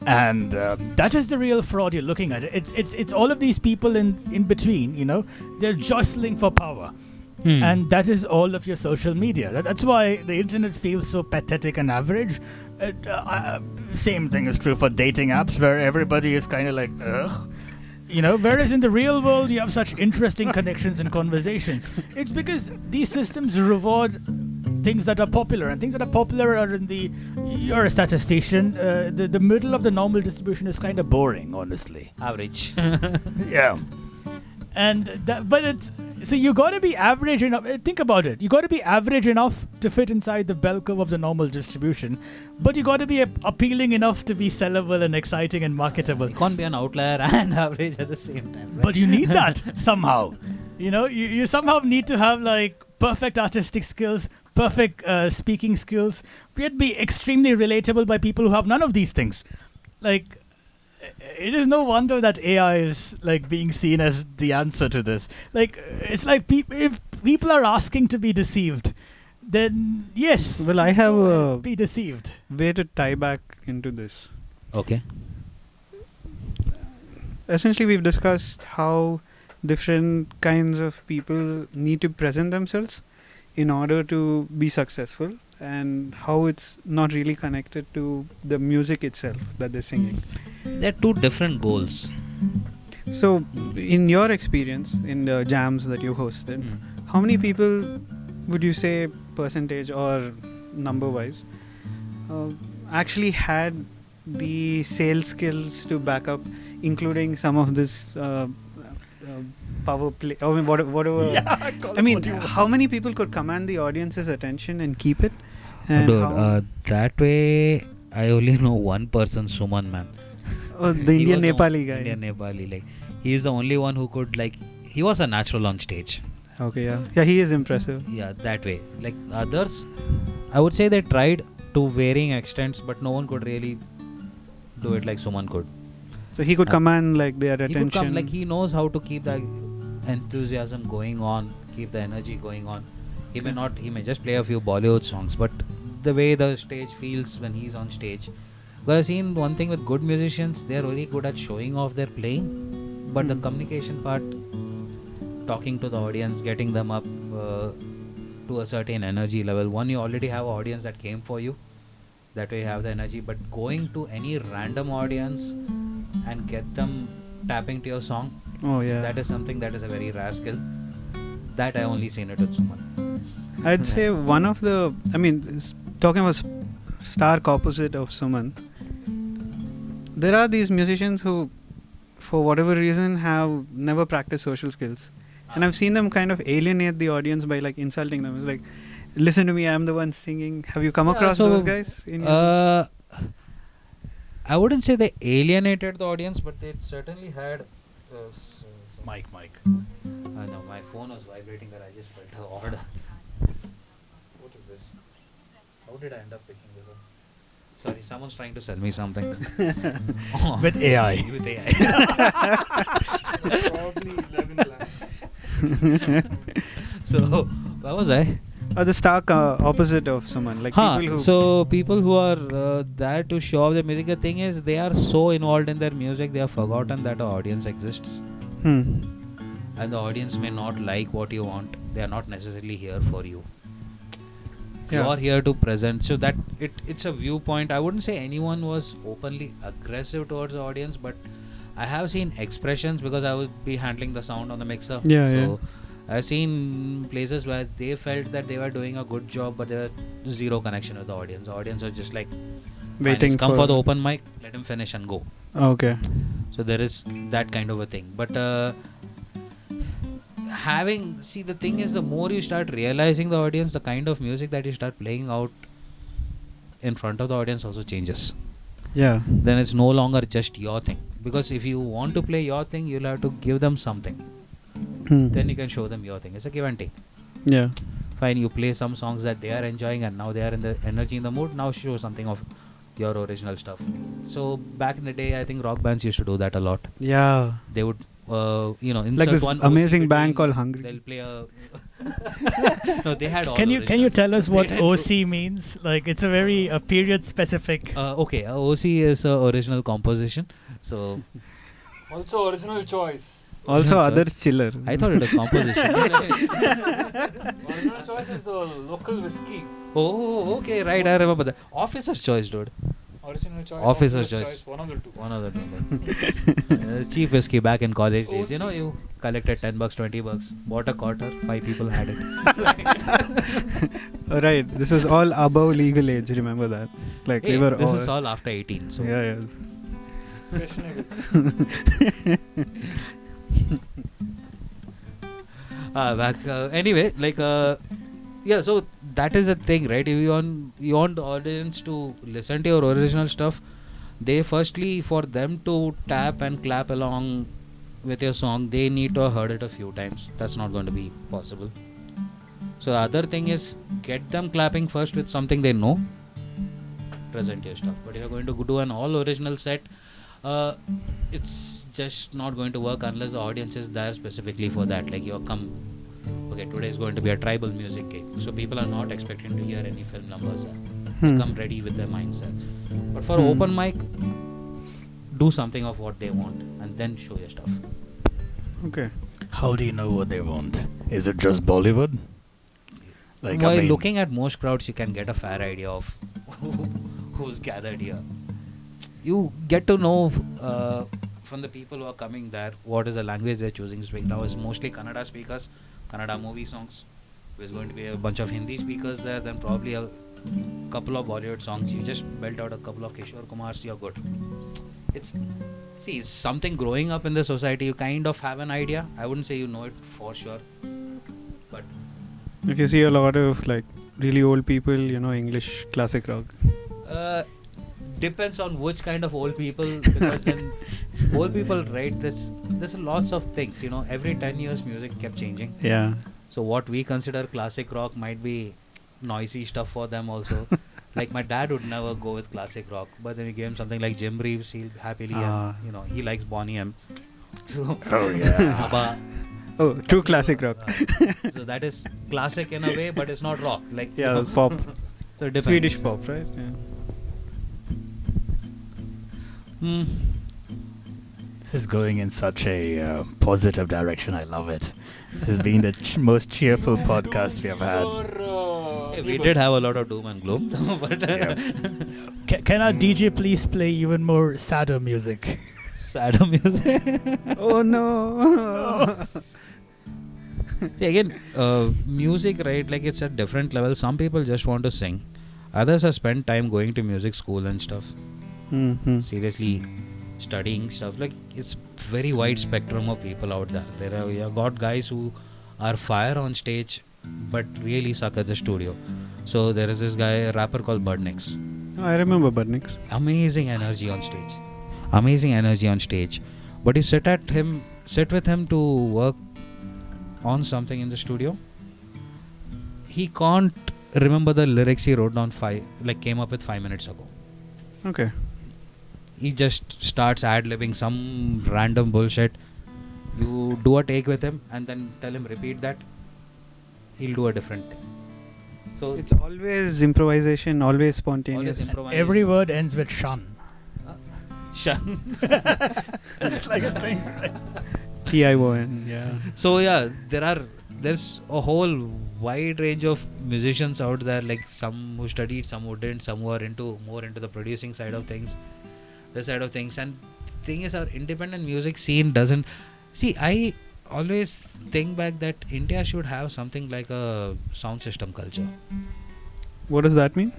And that is the real fraud you're looking at. It's all of these people in between, they're jostling for power. And that is all of your social media. That's why the internet feels so pathetic and average. Same thing is true for dating apps where everybody is kind of like, ugh. Whereas in the real world you have such interesting connections and conversations. It's because these systems reward things that are popular, and things that are popular are you're a statistician. The middle of the normal distribution is kind of boring, honestly. Average. Yeah. So you got to be average enough. Think about it. You got to be average enough to fit inside the bell curve of the normal distribution, but you got to be appealing enough to be sellable and exciting and marketable. You can't be an outlier and average at the same time. Right? But you need that somehow. You somehow need to have like perfect artistic skills, perfect speaking skills, yet be extremely relatable by people who have none of these things. Like. It is no wonder that AI is like being seen as the answer to this. Like it's like if people are asking to be deceived, then yes. Well, I have be deceived. Way to tie back into this. Okay. Essentially, we've discussed how different kinds of people need to present themselves in order to be successful, and how it's not really connected to the music itself that they're singing. They're two different goals. So, in your experience, in the jams that you hosted, how many people would you say, percentage or number-wise, actually had the sales skills to back up, including some of this power play? I mean, whatever. Yeah, I mean, how many people could command the audience's attention and keep it? And Dude, that way, I only know one person, Suman, man. Oh, the He Indian was Nepali guy. Indian Nepali, like he is the only one who could he was a natural on stage. Okay, yeah, he is impressive. Yeah, that way. Like others, I would say they tried to varying extents, but no one could really do it like Suman could. So he could command like their attention. He could come, like he knows how to keep the enthusiasm going on, keep the energy going on. He may just play a few Bollywood songs, but the way the stage feels when he's on stage. Because I've seen one thing with good musicians, they're really good at showing off their playing, but the communication part, talking to the audience, getting them up to a certain energy level. One, you already have an audience that came for you, that way you have the energy, but going to any random audience and get them tapping to your song, that is something that is a very rare skill. That I only seen it with Suman. I'd say one of the, talking about stark opposite of Suman, there are these musicians who, for whatever reason, have never practiced social skills. And I've seen them kind of alienate the audience by like insulting them. It's like, listen to me, I'm the one singing. Have you come across those guys? I wouldn't say they alienated the audience, but they certainly had... Mike. No, my phone was vibrating and I just felt odd. What is this? How did I end up picking this up? Sorry, someone's trying to sell me something. With AI. With AI. Probably 11 lakhs. So, where was I? Or the stark opposite of someone, like Huh, people who. so people who are there to show off their music, the thing is they are so involved in their music, they have forgotten that an audience exists. And the audience may not like what you want. They are not necessarily here for you. Yeah. You are here to present. So that it's a viewpoint. I wouldn't say anyone was openly aggressive towards the audience, but I have seen expressions because I would be handling the sound on the mixer. Yeah, So I've seen places where they felt that they were doing a good job, but there was zero connection with the audience. The audience was just like, Waiting come for the open mic, let him finish and go. Okay. So there is that kind of a thing. But the thing is, the more you start realizing the audience, the kind of music that you start playing out in front of the audience also changes. Yeah. Then it's no longer just your thing. Because if you want to play your thing, you'll have to give them something. Then you can show them your thing. It's a give and take. Yeah. Fine, you play some songs that they are enjoying and now they are in the energy, in the mood. Now show something of your original stuff. So back in the day, I think rock bands used to do that a lot. Yeah. They would, insert Like this one amazing OC band between- called Hungry. They'll play a. No, they had all. Can you originals. tell us what They had- OC means? Like it's a very period specific. Okay, OC is a original composition. So Also original choice. Also, Original others choice. chiller. I thought it was composition. Original choice is the local whiskey. Oh, okay, right. I remember that. Officer's choice, dude. Original choice. Officer's alternate choice. One of the two. One of the two. Cheap whiskey back in college days. You know, you collected $10, $20, bought a quarter, 5 people had it. Right. This is all above legal age. Remember that. Like Hey, we were this all. is all after 18. So Yeah, yeah. Fashionable. Anyway, so that is the thing, right? If you want the audience to listen to your original stuff, they firstly, for them to tap and clap along with your song, they need to have heard it a few times. That's not going to be possible. So the other thing is, get them clapping first with something they know, present your stuff. But if you're going to do an all original set, it's just not going to work unless the audience is there specifically for that. Like okay, today is going to be a tribal music gig, so people are not expecting to hear any film numbers. They come ready with their mindset. But for open mic, do something of what they want and then show your stuff. Okay. How do you know what they want? Is it just Bollywood? Like, While looking at most crowds, you can get a fair idea of who's gathered here. You get to know from the people who are coming there what is the language they're choosing to speak. Now it's mostly Kannada speakers, Kannada movie songs. There's going to be a bunch of Hindi speakers there, then probably a couple of Bollywood songs. You just belt out a couple of Kishore Kumars, you're good. It's something growing up in the society. You kind of have an idea. I wouldn't say you know it for sure, but If you see a lot of like really old people, English classic rock. depends on which kind of old people, because then old people, right, there's lots of things, every 10 years music kept changing. Yeah. So what we consider classic rock might be noisy stuff for them also. Like my dad would never go with classic rock, but then you give him something like Jim Reeves, he'll happily he likes Bonnie M. So oh yeah. ABBA. Oh, true classic rock. So that is classic in a way, but it's not rock. Like Yeah, pop. So it depends. Swedish pop, right? Yeah. This is going in such a positive direction. I love it. This has been the most cheerful podcast we have had. Hey, we did have a lot of doom and gloom, but Can our DJ please play even more sadder music? sadder music. Oh no. See, again, music, right? Like it's at different levels. Some people just want to sing. Others have spent time going to music school and stuff. Seriously studying stuff. Like it's very wide spectrum of people out there. You got guys who are fire on stage, but really suck at the studio. So there is this guy, a rapper called Birdnix. Oh, I remember Birdnix. Amazing energy on stage. Amazing energy on stage. But you sit with him to work on something in the studio. He can't remember the lyrics he wrote down came up with 5 minutes ago. Okay. He just starts ad-libbing some random bullshit. You do a take with him and then tell him repeat that. He'll do a different thing. So It's always improvisation, always always spontaneous. improvisation. Every word ends with shun. Shun. It's like a thing, right? TION, yeah. So yeah, there's a whole wide range of musicians out there, like some who studied, some who didn't, some who are more into the producing side of things, and thing is, our independent music scene doesn't see. I always think back that India should have something like a sound system culture. What does that mean?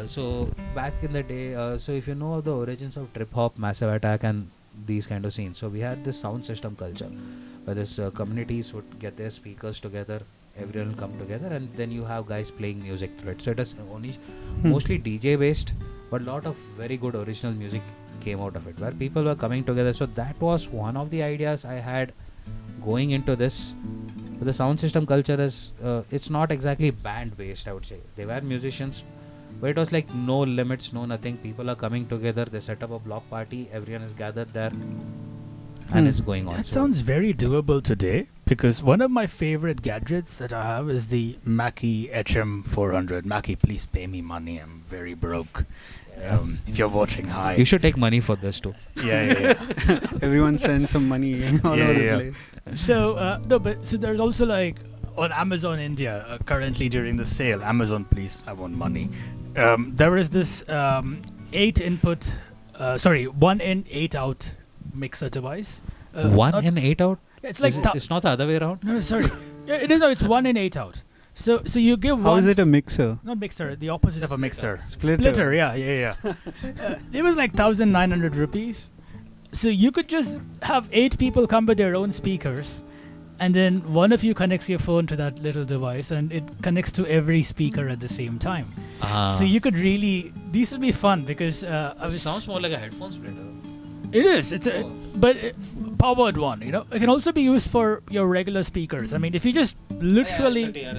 So back in the day, so if you know the origins of trip hop, Massive Attack, and these kind of scenes, so we had this sound system culture where this communities would get their speakers together, everyone will come together, and then you have guys playing music through it. So it is only mostly DJ based, but a lot of very good original music came out of it, where people were coming together. So that was one of the ideas I had going into this. The sound system culture is it's not exactly band based, I would say. They were musicians, but it was like no limits, no nothing. People are coming together, they set up a block party, everyone is gathered there, and it's going on. That So sounds very doable today, because one of my favorite gadgets that I have is the Mackie HM400. Mackie, please pay me money. I'm very broke. If you're watching, hi. you should take money for this too. Yeah. Everyone sends some money all Yeah, over the yeah. place. So so there's also like on Amazon India currently during the sale. Amazon, please, I want money. There is this 1 in 8 out mixer device. One not- in 8 out? It's like It's not the other way around? no, sorry. Yeah, it is. No, it's 1 in 8 out. So you give How one. is it a mixer? Not mixer, the opposite of a mixer. Splitter. Yeah. It was like 1,900 rupees. So you could just have 8 people come with their own speakers, and then one of you connects your phone to that little device, and it connects to every speaker at the same time. So you could really, these would be fun because It sounds more like a headphone splitter. it is. It's a powered one. You know, it can also be used for your regular speakers. I mean, if you just literally.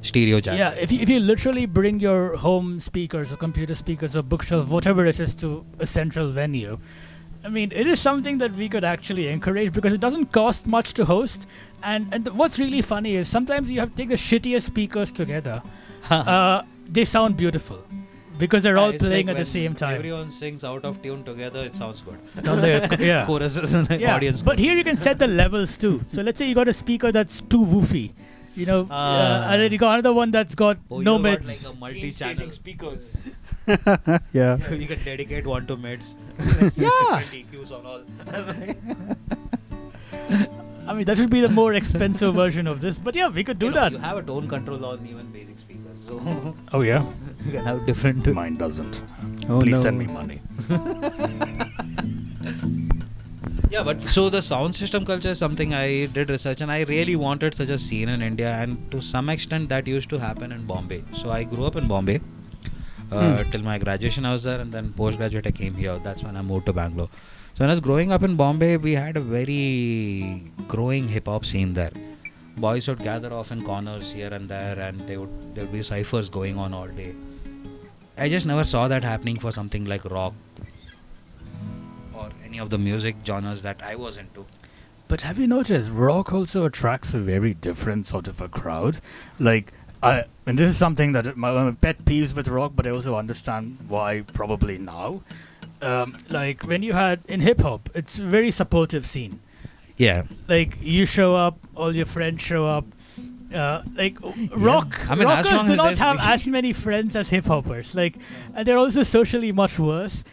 Stereo jack. Yeah, if you literally bring your home speakers or computer speakers or bookshelf, whatever it is, to a central venue, I mean, it is something that we could actually encourage because it doesn't cost much to host. And what's really funny is sometimes you have to take the shittiest speakers together. They sound beautiful because they're all It's playing like at the when same time. Everyone sings out of tune together, it sounds good. Sound like yeah. Choruses and Yeah, audience. but here you can set the levels too. So let's say you got a speaker that's too woofy, you know, and then you got another one that's got no you got mids. like a multi-channel. speakers. Yeah. You can dedicate one to mids. Yeah. EQs on all. I mean, that would be the more expensive version of this, but yeah, we could do that. You have a tone control on even basic speakers, so Oh yeah, you can have different. mine doesn't. Oh, Please no. send me money. Yeah, but so the sound system culture is something I did research, and I really wanted such a scene in India, and to some extent that used to happen in Bombay. So I grew up in Bombay till my graduation. I was there, and then post-graduate I came here. That's when I moved to Bangalore. So when I was growing up in Bombay, we had a very growing hip-hop scene there. Boys would gather off in corners here and there, and there would be ciphers going on all day. I just never saw that happening for something like rock or any of the music genres that I was into. But have you noticed, rock also attracts a very different sort of a crowd. Like, and this is something that my pet peeves with rock, but I also understand why probably now. Like when you had in hip hop, it's a very supportive scene. Yeah. Like you show up, all your friends show up. Rock I mean, as long rockers do as not there's have music. as many friends as hip hoppers. Like, and they're also socially much worse.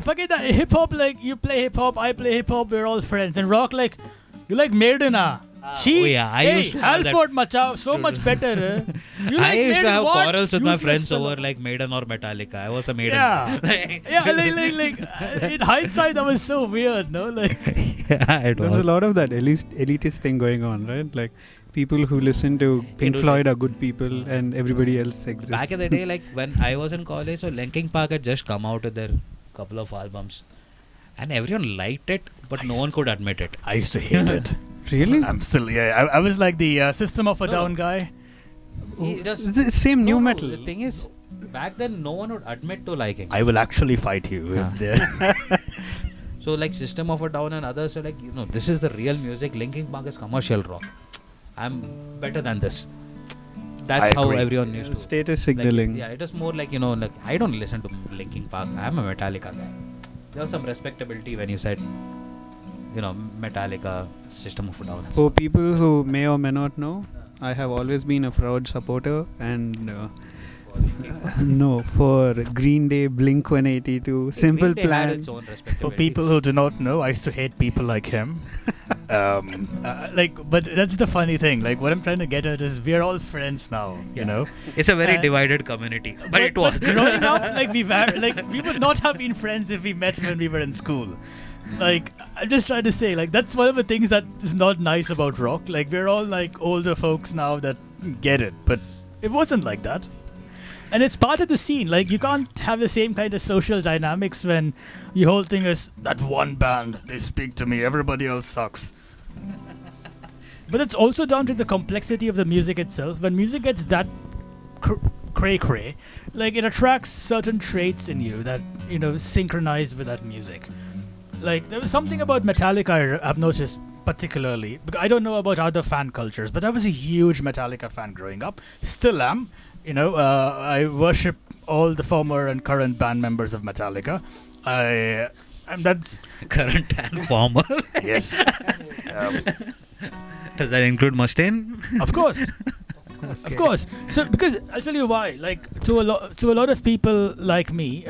Forget that hip hop. Like you play hip hop, I play hip hop. We're all friends. And rock, like you like Maiden, Chi, oh yeah, I hey, used to have that. Halford Macha, so much better. You I like used to Maiden, have what? quarrels with my Useless friends fellow. over like Maiden or Metallica. I was a Maiden. Yeah. guy. Yeah, in hindsight, that was so weird, no? Like, Yeah, it There's was. a lot of that elitist thing going on, right? Like people who listen to Pink do Floyd are good people and everybody else exists. Back in the day, like when I was in college, so Linkin Park had just come out with their couple of albums, and everyone liked it, but no one could admit it. I used to hate it. Really? I'm still, I was like the System of a No. Down guy. It's the same new No, metal. The thing is, back then no one would admit to liking. I will actually fight you if they're. So like System of a Down and others were like, this is the real music. Linkin Park is commercial rock. I'm better than this. that's I how agree. everyone used to. Status Like, signaling. yeah, it is more like, like I don't listen to Linkin Park. I'm a Metallica guy. There was some respectability when you said, Metallica, System of a Down. For people who may or may not know, I have always been a proud supporter and no, for Green Day, Blink 182, Simple Plan. For people who do not know, I used to hate people like him. But that's the funny thing. Like, what I'm trying to get at is we're all friends now, you know. It's a very Uh, divided community, but it was. Growing up, we would not have been friends if we met when we were in school. Like, I'm just trying to say, like, that's one of the things that is not nice about rock. Like, we're all like older folks now that get it, but it wasn't like that. And it's part of the scene. Like, you can't have the same kind of social dynamics when your whole thing is that one band, they speak to me, everybody else sucks. But it's also down to the complexity of the music itself. When music gets that cray-cray, like, it attracts certain traits in you that, synchronize with that music. Like, there was something about Metallica I've noticed particularly. I don't know about other fan cultures, but I was a huge Metallica fan growing up. Still am. I worship all the former and current band members of Metallica. And that's Current and former. yes. Does that include Mustaine? Of course. Of course. So, because I'll tell you why. Like, to a lot of people like me,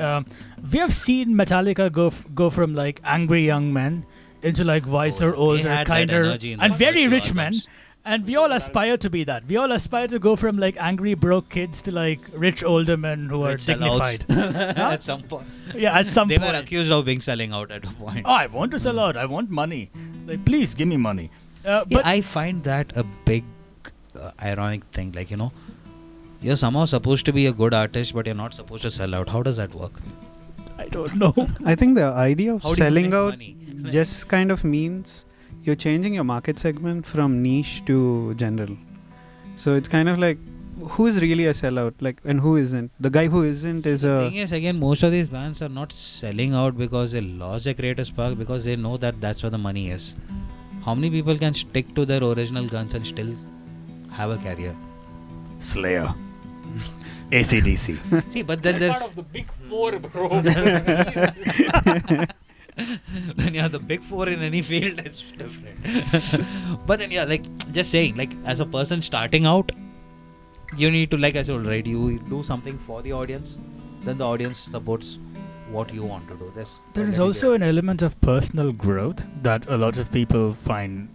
we have seen Metallica go from like angry young men into like wiser, They older, had that kinder, energy in and the very first rich few men. albums. And we all aspire to be that. We all aspire to go from like angry broke kids to like rich older men who are Rich sellouts. dignified. At some point. Yeah, at some They point. were accused of being selling out at a point. Oh, I want to sell out. I want money. Like, please give me money. Yeah, But I find that a big ironic thing. Like, you're somehow supposed to be a good artist, but you're not supposed to sell out. How does that work? I don't know. I think the idea of How do you selling make out money? just kind of means you're changing your market segment from niche to general. So it's kind of like, who's really a sellout, like, and who isn't? The guy who isn't is The a. thing is, again, most of these bands are not selling out because they lost their creative spark, because they know that that's where the money is. How many people can stick to their original guns and still have a career? Slayer. AC/DC. See, but then Part there's of the big four, bro. when you have the big four in any field, it's different. But then, just saying, like, as a person starting out, you need to, like I said, right, you do something for the audience, then the audience supports what you want to do. There is also an element of personal growth that a lot of people find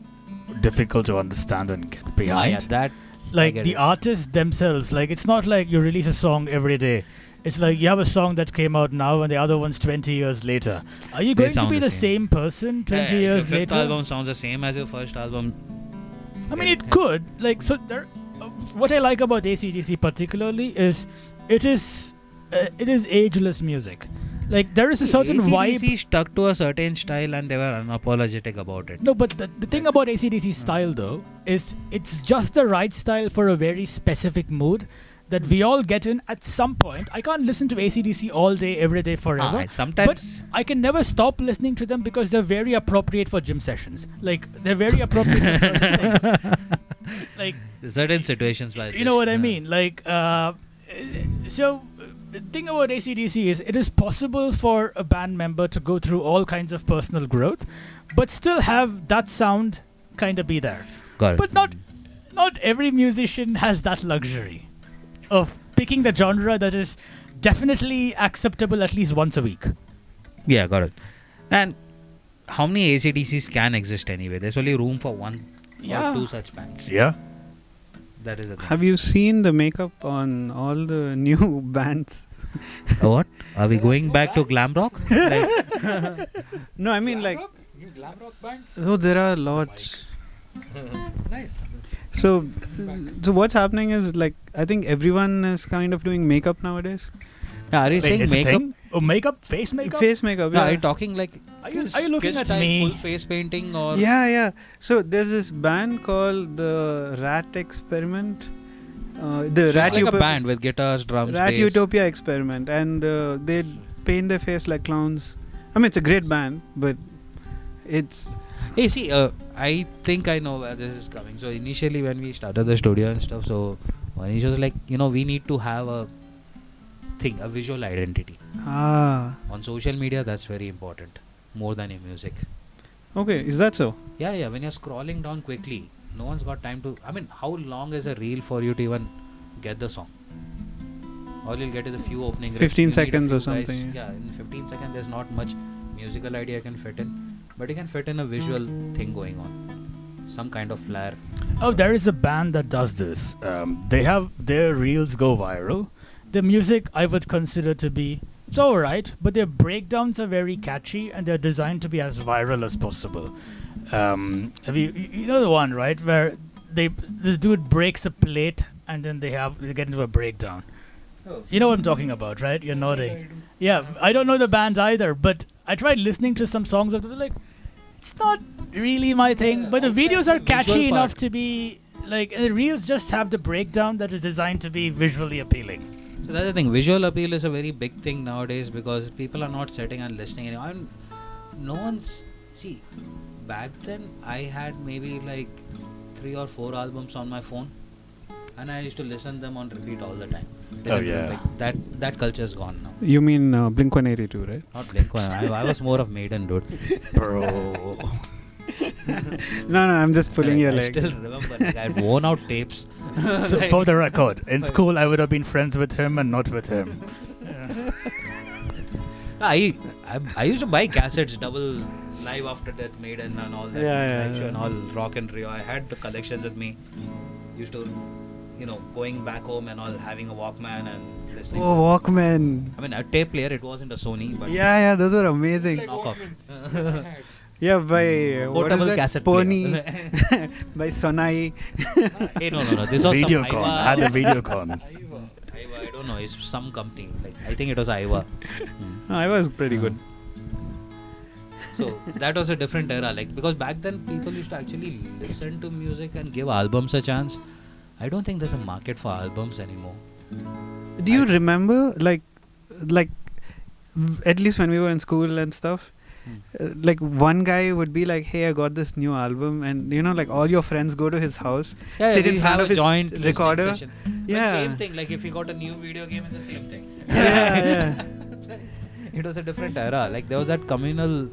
difficult to understand and get behind. that. Like get the it. artists themselves, like, it's not like you release a song every day. It's like you have a song that came out now and the other one's 20 years later. Are you They going to sound be the the same. same person 20 Your years fifth later? album sounds the same as your first album. I mean, it could. Like, so there. What I like about AC/DC particularly is it is ageless music. Like, there is a certain vibe. AC/DC stuck to a certain style and they were unapologetic about it. No, but the thing about AC/DC style though is it's just the right style for a very specific mood that we all get in at some point. I can't listen to AC/DC all day, every day, forever. Sometimes. But I can never stop listening to them because they're very appropriate for gym sessions. Like, they're very appropriate for certain things. Like, certain situations like you know what I mean? Like, so the thing about AC/DC is it is possible for a band member to go through all kinds of personal growth, but still have that sound kind of be there. Got it. But not every musician has that luxury of picking the genre that is definitely acceptable at least once a week. Yeah, got it. And how many AC/DCs can exist anyway? There's only room for one Yeah. or two such bands. Yeah. That is the thing. Have you seen the makeup on all the new bands? What? Are we going back to glam rock? Like, No, I mean, Glam like, rock? New glam rock bands? oh, there are lots. Nice. So what's happening is, like, I think everyone is kind of doing makeup nowadays. yeah, are you Wait, saying it's a makeup? thing? Oh, makeup? Face makeup? Face makeup. No, Yeah. are you talking like Are you looking sketch at style, me? full face painting or Yeah. So there's this band called the Rat Experiment. The So it's Rat like a Upa- band with guitars, drums, Rat bass. Utopia Experiment, and they paint their face like clowns. I mean, it's a great band, but it's Hey, see, I think I know where this is coming. So initially when we started the studio and stuff, so And he was like, we need to have a visual identity. On social media, that's very important, more than in music. Okay, is that so? Yeah, when you're scrolling down quickly, no one's got time to... I mean, how long is a reel for you to even get the song? All you'll get is a few opening riffs. 15 seconds or something. Yeah, in 15 seconds, there's not much musical idea you can fit in. But you can fit in a visual thing going on. Some kind of flair. Oh, there is a band that does this. They have their reels go viral. The music I would consider to be... It's alright, but their breakdowns are very catchy and they're designed to be as viral as possible. Have you know the one, right, where this dude breaks a plate and then they get into a breakdown. Oh. You know what I'm talking about, right? You're nodding. Yeah, I don't know the bands either, but I tried listening to some songs of it. Like, it's not really my thing, but the videos are catchy enough to be like. The reels just have the breakdown that is designed to be visually appealing. So that's the thing. Visual appeal is a very big thing nowadays because people are not sitting and listening anymore. No one's... See, back then I had maybe like 3 or 4 albums on my phone and I used to listen them on repeat all the time. Like that culture is gone now. You mean Blink-182, right? Not Blink-182. I was more of Maiden, dude. Bro. No, I'm just pulling your I leg. still remember, like, I had worn out tapes. So for the record, in school I would have been friends with him and not with him. I used to buy cassettes, double Live After Death, Maiden and all that. Live show and all Rock and Rio. I had the collections with me. Used to, going back home and all, having a Walkman and listening. Oh, Walkman. I mean, a tape player. It wasn't a Sony, but Yeah, those were amazing. Like Knockoff. Walkmans. I had. Yeah, by what is portable that? cassette Pony. player. By Sonai. Hey, no. This was some Videocon. I had a Videocon. Aiva. I don't know. It's some company. Like I think it was Aiva. I was pretty good. So that was a different era. Like because back then people used to actually listen to music and give albums a chance. I don't think there's a market for albums anymore. Do you remember, like, at least when we were in school and stuff, like one guy would be like, "Hey, I got this new album," and like all your friends go to his house, sit in front of his joint recorder. session. Yeah. But same thing. Like if you got a new video game, it's the same thing. Yeah. It was a different era. Like there was that communal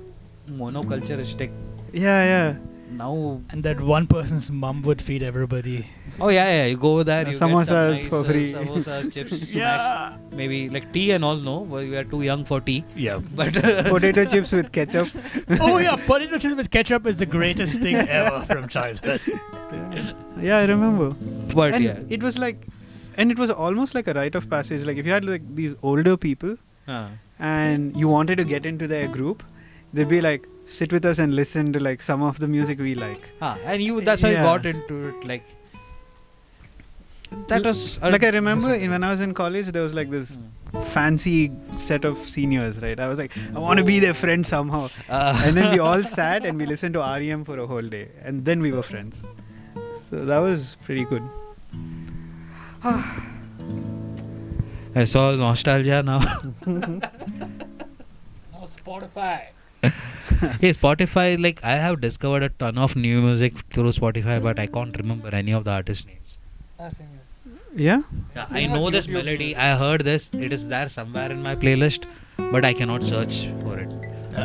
monoculturistic. Yeah. Now. And that one person's mum would feed everybody. Oh yeah. You go there. You Samosas get some for free. Samosas, chips, Yeah. snacks. Maybe like tea and all. No, but we are too young for tea. Yeah. But Potato chips with ketchup. Oh yeah, potato chips with ketchup is the greatest thing ever from childhood. Yeah, I remember. But And yeah. it was like, and it was almost like a rite of passage. Like if you had like these older people and you wanted to get into their group, they'd be like, sit with us and listen to like some of the music we like. And that's how you Yeah. got into it. Like that was Like I remember when I was in college, there was like this fancy set of seniors, right? I was like, I want to be their friend somehow. And then we all sat and we listened to REM for a whole day. And then we were friends. So that was pretty good. It's all nostalgia now. Now Spotify. Hey, Spotify, like I have discovered a ton of new music through Spotify, but I can't remember any of the artist names. Same here. Yeah? Yeah, Same I as know this YouTube melody. music. I heard this. It is there somewhere in my playlist, but I cannot search for it.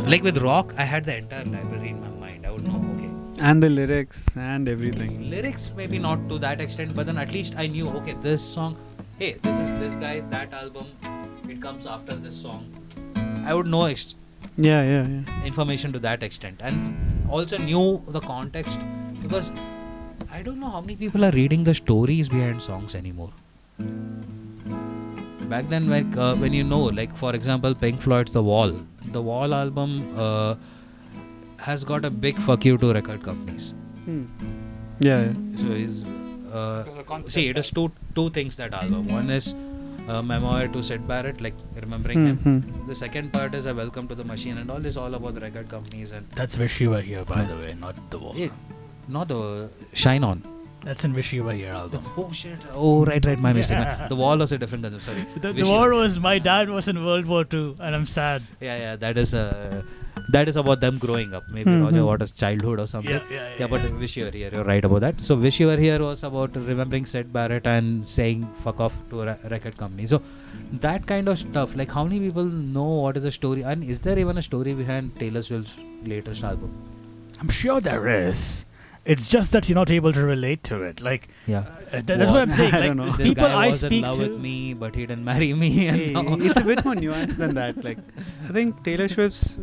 Like with rock, I had the entire library in my mind. I would know, okay. And the lyrics and everything. Lyrics maybe not to that extent, but then at least I knew, okay, this song, hey, this is this guy, that album, it comes after this song. I would know Yeah. information to that extent, and also knew the context, because I don't know how many people are reading the stories behind songs anymore. Back then, when like for example, Pink Floyd's The Wall album has got a big fuck you to record companies. Yeah. So see, it is two things, that album. One is memoir to Sid Barrett, like remembering him. The second part is a welcome to the machine, and all this all about the record companies and That's Wish You Were Here, by the way, not The Wall. not the Shine On. That's in Wish You Were Here album. Oh shit! Oh right, my mistake. The Wall was a different album. Sorry. The Wish war You- was, my dad was in World War II and I'm sad. Yeah, that is that is about them growing up. Maybe Roger Waters' childhood or something. Yeah. But Wish You Were Here, you're right about that. So Wish You Were Here was about remembering Sid Barrett and saying fuck off to a record company. So that kind of stuff, like how many people know what is the story, and is there even a story behind Taylor Swift's latest album? I'm sure there is. It's just that you're not able to relate to it. Like, Yeah. that's what I'm saying. I Like, don't know. This people guy I was in speak love to. with me, but he didn't marry me. And now It's a bit more nuanced than that. Like, I think Taylor Swift's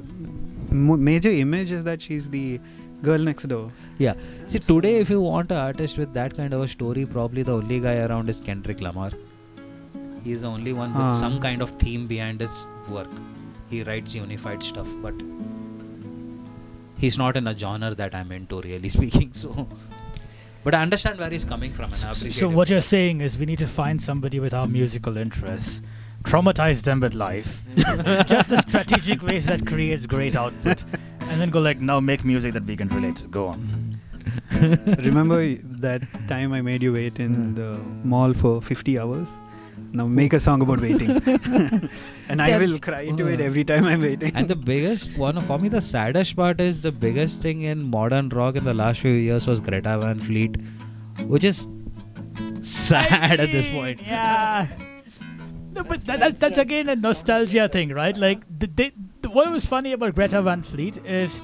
major image is that she's the girl next door. Yeah. See, today if you want an artist with that kind of a story, probably the only guy around is Kendrick Lamar. He's the only one with some kind of theme behind his work. He writes unified stuff, but he's not in a genre that I'm into, really speaking. So, but I understand where he's coming from, and I appreciate So it. what you're saying is we need to find somebody with our musical interests, traumatize them with life, just the strategic ways that creates great output, and then go like, now make music that we can relate to. Go on. Remember that time I made you wait in the mall for 50 hours? Now make a song about waiting. And I will cry to it every time I'm waiting. And the biggest one for me, the saddest part is the biggest thing in modern rock in the last few years was Greta Van Fleet, which is sad at this point. Yeah. No, but that's again a nostalgia thing, right? Like, what was funny about Greta Van Fleet is,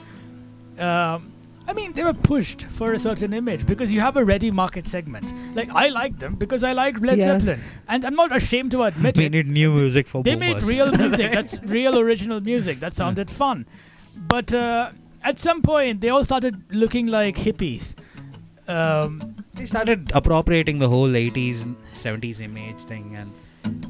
I mean, they were pushed for a certain image because you have a ready market segment. Like, I like them because I like Led Zeppelin. And I'm not ashamed to admit We it. need new music for They boomers. made real music. That's real original music. That sounded fun. But at some point, they all started looking like hippies. They started appropriating the whole 80s, 70s image thing and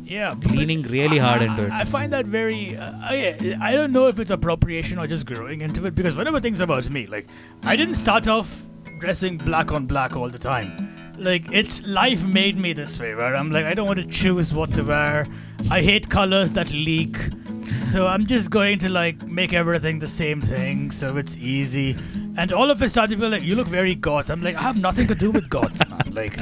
Yeah, leaning really hard into it. I find that very. I don't know if it's appropriation or just growing into it, because whatever things about me, like, I didn't start off dressing black on black all the time. Like, it's life made me this way, where I'm like, I don't want to choose what to wear. I hate colors that leak. So I'm just going to like make everything the same thing, so it's easy. And all of a sudden, people are like, you look very goth. I'm like, I have nothing to do with goths, man. Like,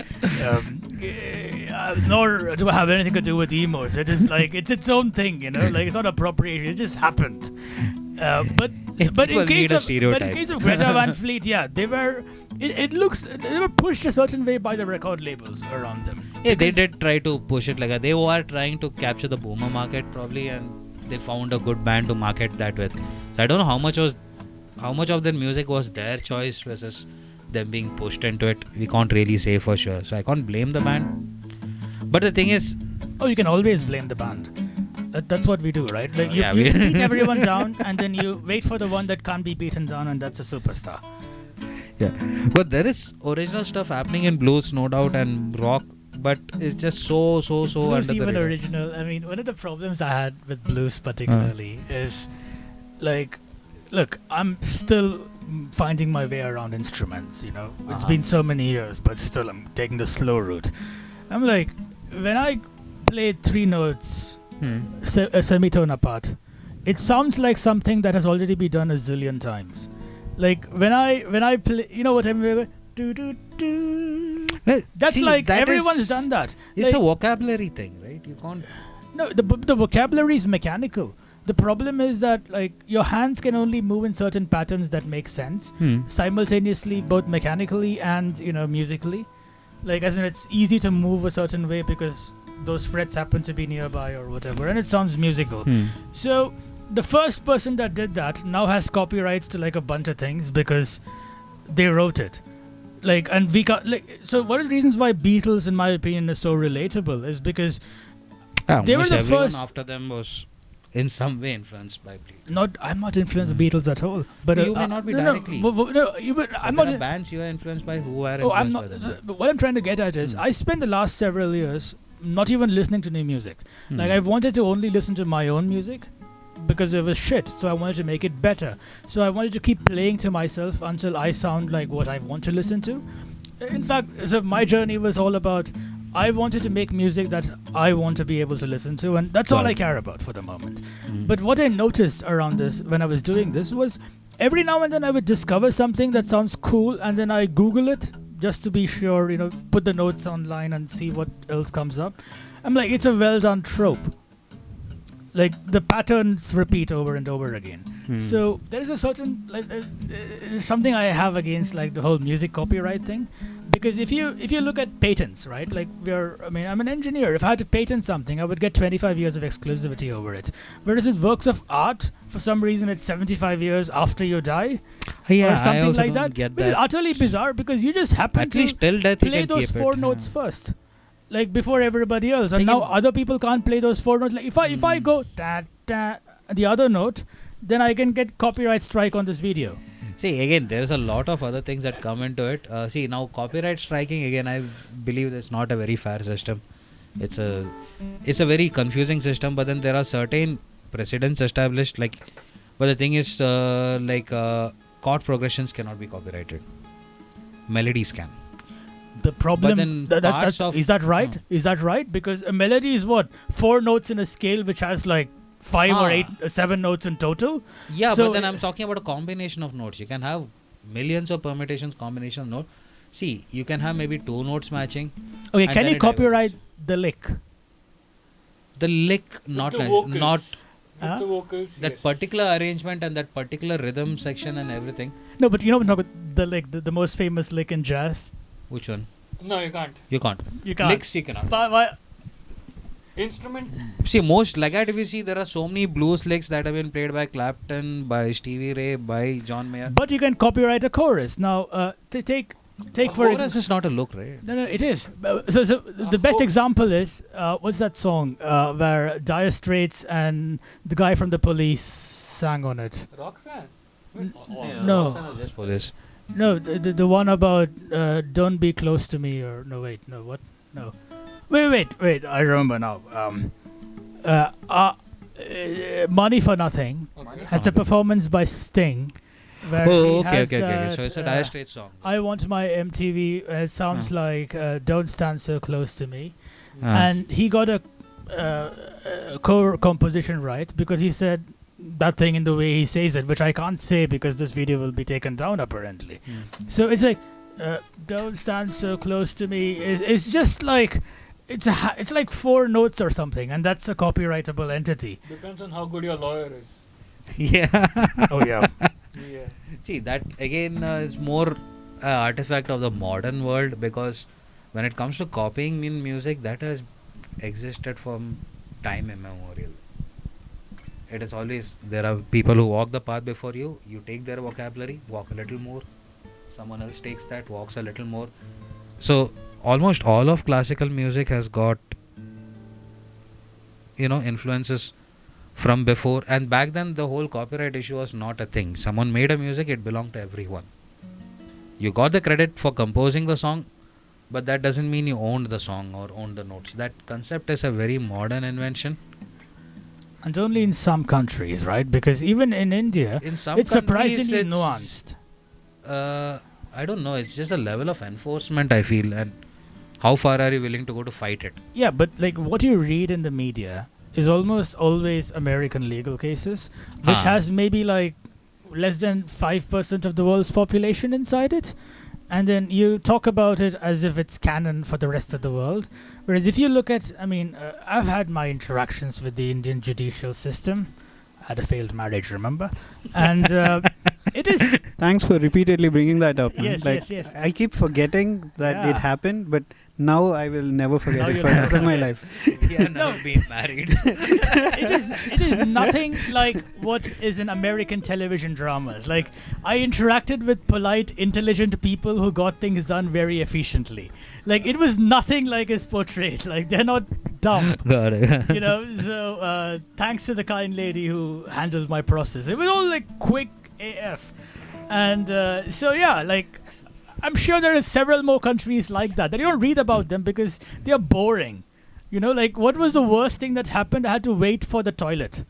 nor do I have anything to do with emos. It is like, it's its own thing, you know. Like, it's not appropriation. It just happened. But in case of Greta Van Fleet, yeah, they were. It looks they were pushed a certain way by the record labels around them. Yeah, they did try to push it like that. They were trying to capture the boomer market probably, and they found a good band to market that with. So I don't know how much of their music was their choice versus them being pushed into it. We can't really say for sure. So I can't blame the band. But the thing is, you can always blame the band. That's what we do, right? Like, you we- beat everyone down, and then you wait for the one that can't be beaten down, and that's a superstar. yeah. But there is original stuff happening in blues, no doubt, and rock. But it's just so Blues under the even radar. original. I mean, one of the problems I had with blues particularly is, like, look, I'm still finding my way around instruments, you know. It's been so many years, but still I'm taking the slow route. I'm like, when I play 3 notes, a semitone apart, it sounds like something that has already been done a zillion times. Like, when I play, you know what I mean? Do, do, do. That's like, everyone's done that. It's Like, a vocabulary thing, right? You can't. no, the vocabulary is mechanical. The problem is that, like, your hands can only move in certain patterns that make sense simultaneously, both mechanically and, you know, musically. Like, as in, it's easy to move a certain way because those frets happen to be nearby or whatever, and it sounds musical. So the first person that did that now has copyrights to like a bunch of things because they wrote it. Like, and we can't, like, so one of the reasons why Beatles, in my opinion, is so relatable is because they were the everyone first. after them was in some way influenced by Beatles. I'm not influenced by Beatles at all. But You may not be directly. I'm There not. are bands you are influenced by who are Oh, influenced I'm not. by them. But what I'm trying to get at is, I spent the last several years not even listening to new music. Like, I wanted to only listen to my own music because it was shit. So I wanted to make it better. So I wanted to keep playing to myself until I sound like what I want to listen to. In fact, so my journey was all about, I wanted to make music that I want to be able to listen to, and that's all I care about for the moment. But what I noticed around this when I was doing this was, every now and then I would discover something that sounds cool, and then I Google it just to be sure, you know, put the notes online and see what else comes up. I'm like, it's a well done trope. like the patterns repeat over and over again. Hmm. So there is a certain something I have against like the whole music copyright thing, because if you look at patents, right? Like I'm an engineer. If I had to patent something, I would get 25 years of exclusivity over it. Whereas with works of art, for some reason, it's 75 years after you die, Yeah, or I something also like don't that. get Which is that. utterly bizarre because you just happen At to least till death you play can those keep four it. notes first, like before everybody else, and now Again- other people can't play those four notes. Like if I go da da the other note, then I can get copyright strike on this video. See, again, there's a lot of other things that come into it. See, now copyright striking, again, I believe it's not a very fair system. It's a very confusing system, but then there are certain precedents established. But the thing is, chord progressions cannot be copyrighted. Melodies can. The problem then parts of- is that right? Is that right? Because a melody is what, 4 notes in a scale which has like 5 or 8, 7 notes in total. Yeah, So but then I'm talking about a combination of notes. You can have millions of permutations, combination of notes. See, you can have maybe 2 notes matching. Okay, And can then you it copyright the lick? The lick, With not the like, vocals. not With Huh? the vocals, that yes. particular arrangement and that particular rhythm section and everything. No, but you know no, but the lick, the most famous lick in jazz. Which one? No, you can't. You can't. You can't. Licks you cannot. Why? Instrument. See, most like that, if you see, there are so many blues licks that have been played by Clapton, by Stevie Ray, by John Mayer. But you can copyright a chorus. Now, take for Chorus is not a look, right? No, it is. So the best example is what's that song where Dire Straits and the guy from the Police sang on it? Roxanne. No. Roxanne is just police. No, the one about "Don't Be Close to Me" or no, wait, no, what? No, wait. I remember now. Money for Nothing Okay. has a performance by Sting, where Oh, he okay. has So that, it's a Dire Straits song. I want my MTV. It sounds like "Don't Stand So Close to Me," Ah. and he got a core composition right because he said that thing in the way he says it, which I can't say because this video will be taken down apparently. So it's like "Don't Stand So Close to Me" is just like it's like 4 notes or something, and that's a copyrightable entity. Depends on how good your lawyer is. Yeah. Oh yeah. Yeah. See, that again is more artifact of the modern world, because when it comes to copying in music, that has existed from time immemorial. It is always, there are people who walk the path before you, you take their vocabulary, walk a little more, someone else takes that, walks a little more. So almost all of classical music has got, influences from before, and back then the whole copyright issue was not a thing. Someone made a music, it belonged to everyone. You got the credit for composing the song, but that doesn't mean you owned the song or owned the notes. That concept is a very modern invention. And only in some countries, right? Because even in India, In some it's countries, surprisingly it's, nuanced. I don't know, it's just a level of enforcement, I feel, and how far are you willing to go to fight it? Yeah, but like what you read in the media is almost always American legal cases, which has maybe like less than 5% of the world's population inside it. And then you talk about it as if it's canon for the rest of the world. Whereas if you look at, I've had my interactions with the Indian judicial system. I had a failed marriage, remember? And it is... Thanks for repeatedly bringing that up. man. Yes, yes. I keep forgetting that Yeah. it happened, but now I will never Now forget it you'll for the never rest of my forget. life. We have never been married. it is nothing like what is in American television dramas. Like, I interacted with polite, intelligent people who got things done very efficiently. Like, it was nothing like it's portrayed. Like, they're not dumb. Got it. So thanks to the kind lady who handled my process. It was all like quick AF. And I'm sure there are several more countries like that you don't read about them because they're boring. Like, what was the worst thing that happened? I had to wait for the toilet.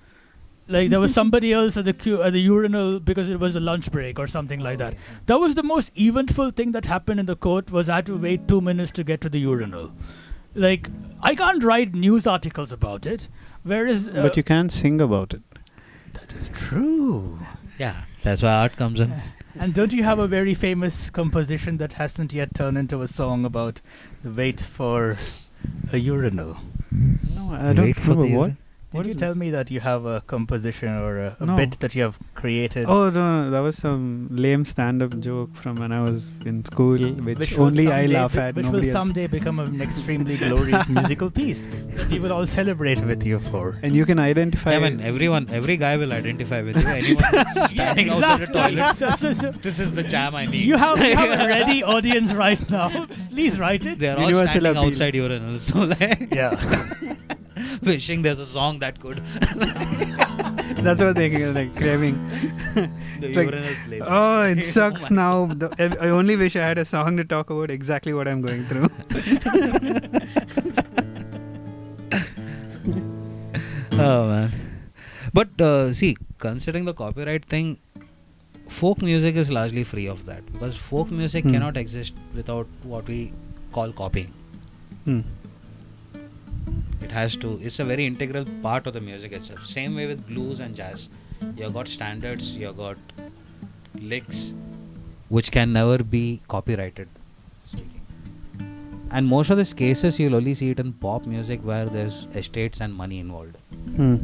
Like, there was somebody else at the urinal because it was a lunch break or something like that. That was the most eventful thing that happened in the court, was I had to wait 2 minutes to get to the urinal. Like, I can't write news articles about it. Whereas... But you can sing about it. That is true. Yeah, that's why art comes in. And don't you have a very famous composition that hasn't yet turned into a song about the wait for a urinal? No, I don't Wait for remember the what. urine. Did you is tell this? me that you have a composition or a No. bit that you have created? Oh no, that was some lame stand-up joke from when I was in school, which will only I someday laugh at. Which will Nobody else. someday become an extremely glorious musical piece that we will all celebrate with you for. And you can identify. I mean, every guy will identify with you. Anyone standing outside the toilet. So This is the jam I need. you have a ready audience right now. Please write it. They are all Universal standing appeal. outside urinals, so like Yeah. wishing there's a song that could. That's what they're like craving. The It's like, urinal flavor. oh, it sucks my now. I only wish I had a song to talk about exactly what I'm going through. Oh man. But see, considering the copyright thing, folk music is largely free of that because folk music cannot exist without what we call copying. Hmm. It has to. It's a very integral part of the music itself. Same way with blues and jazz. You got standards, you got licks, which can never be copyrighted. Speaking. And most of these cases, you'll only see it in pop music where there's estates and money involved. Hmm.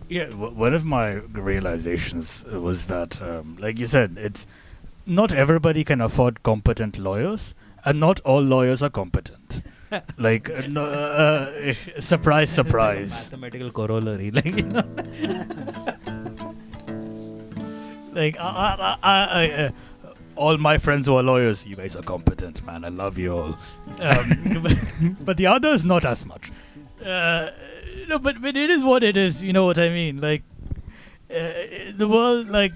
Yeah, one of my realizations was that, like you said, it's not everybody can afford competent lawyers, and not all lawyers are competent. Like, surprise, surprise. Mathematical corollary, like you know. Like, all my friends who are lawyers, you guys are competent, man. I love you all. But the others, not as much. No, but it is what it is. You know what I mean? Like, the world, like,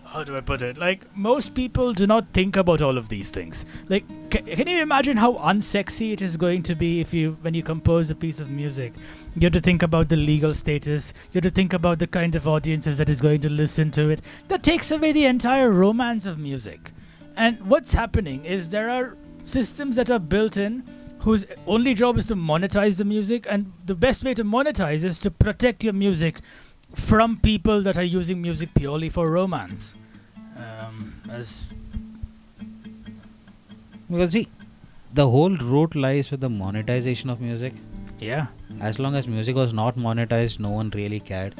how do I put it? Like, most people do not think about all of these things. Like, can you imagine how unsexy it is going to be when you compose a piece of music? You have to think about the legal status. You have to think about the kind of audiences that is going to listen to it. That takes away the entire romance of music. And what's happening is there are systems that are built in whose only job is to monetize the music, and the best way to monetize is to protect your music from people that are using music purely for romance. Because see, the whole root lies with the monetization of music. Yeah. As long as music was not monetized, no one really cared.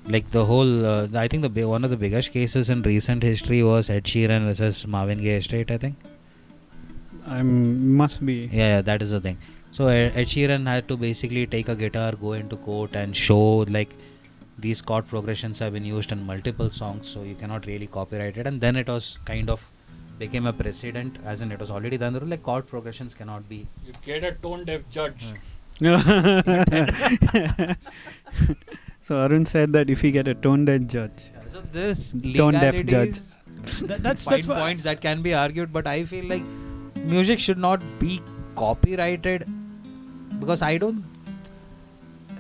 Like the whole, I think one of the biggest cases in recent history was Ed Sheeran versus Marvin Gaye estate, I think. Must be. Yeah, that is the thing. So Ed Sheeran had to basically take a guitar, go into court and show like these chord progressions have been used in multiple songs, so you cannot really copyright it. And then it was kind of became a precedent, as in it was already done. Like chord progressions cannot be. You get a tone deaf judge. So Arun said that if we get a tone-deaf judge, So this Tone-deaf judge. That's fine what points that can be argued, but I feel like music should not be copyrighted because I don't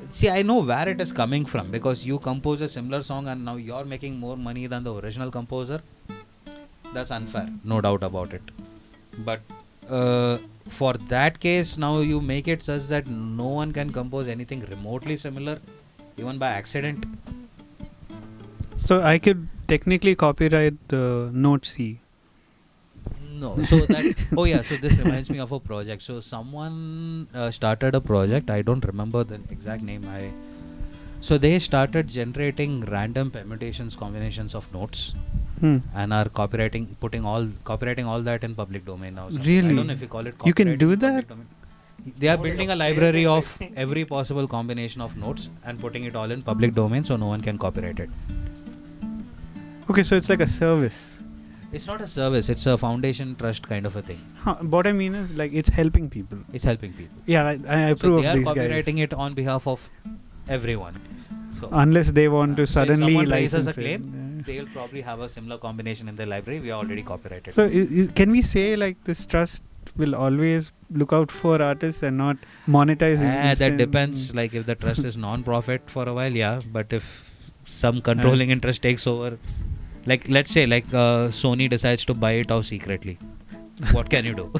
see. I know where it is coming from because you compose a similar song and now you're making more money than the original composer. That's unfair, no doubt about it. But for that case, now you make it such that no one can compose anything remotely similar, even by accident. so I could technically copyright the note C. No, so that so this reminds me of a project. So someone started a project. I don't remember the exact name. So they started generating random permutations, combinations of notes, and are copyrighting all that in public domain now. So I Really? don't know if you call it. You can copyright do in public that? domain. They are building a library of every possible combination of notes and putting it all in public domain, so no one can copyright it. Okay, so it's like a service. It's not a service. It's a foundation trust kind of a thing. What I mean is, like, it's helping people. It's helping people. Yeah, I So approve they of are these copywriting guys. it on behalf of everyone. So Unless they want to so if suddenly someone raises license a claim, it. they'll probably have a similar combination in their library. We are already copyrighted. So can we say like this trust will always look out for artists and not monetize that depends. Like if the trust is non-profit for a while, yeah. But if some controlling interest takes over, like let's say like Sony decides to buy it off secretly, what can you do?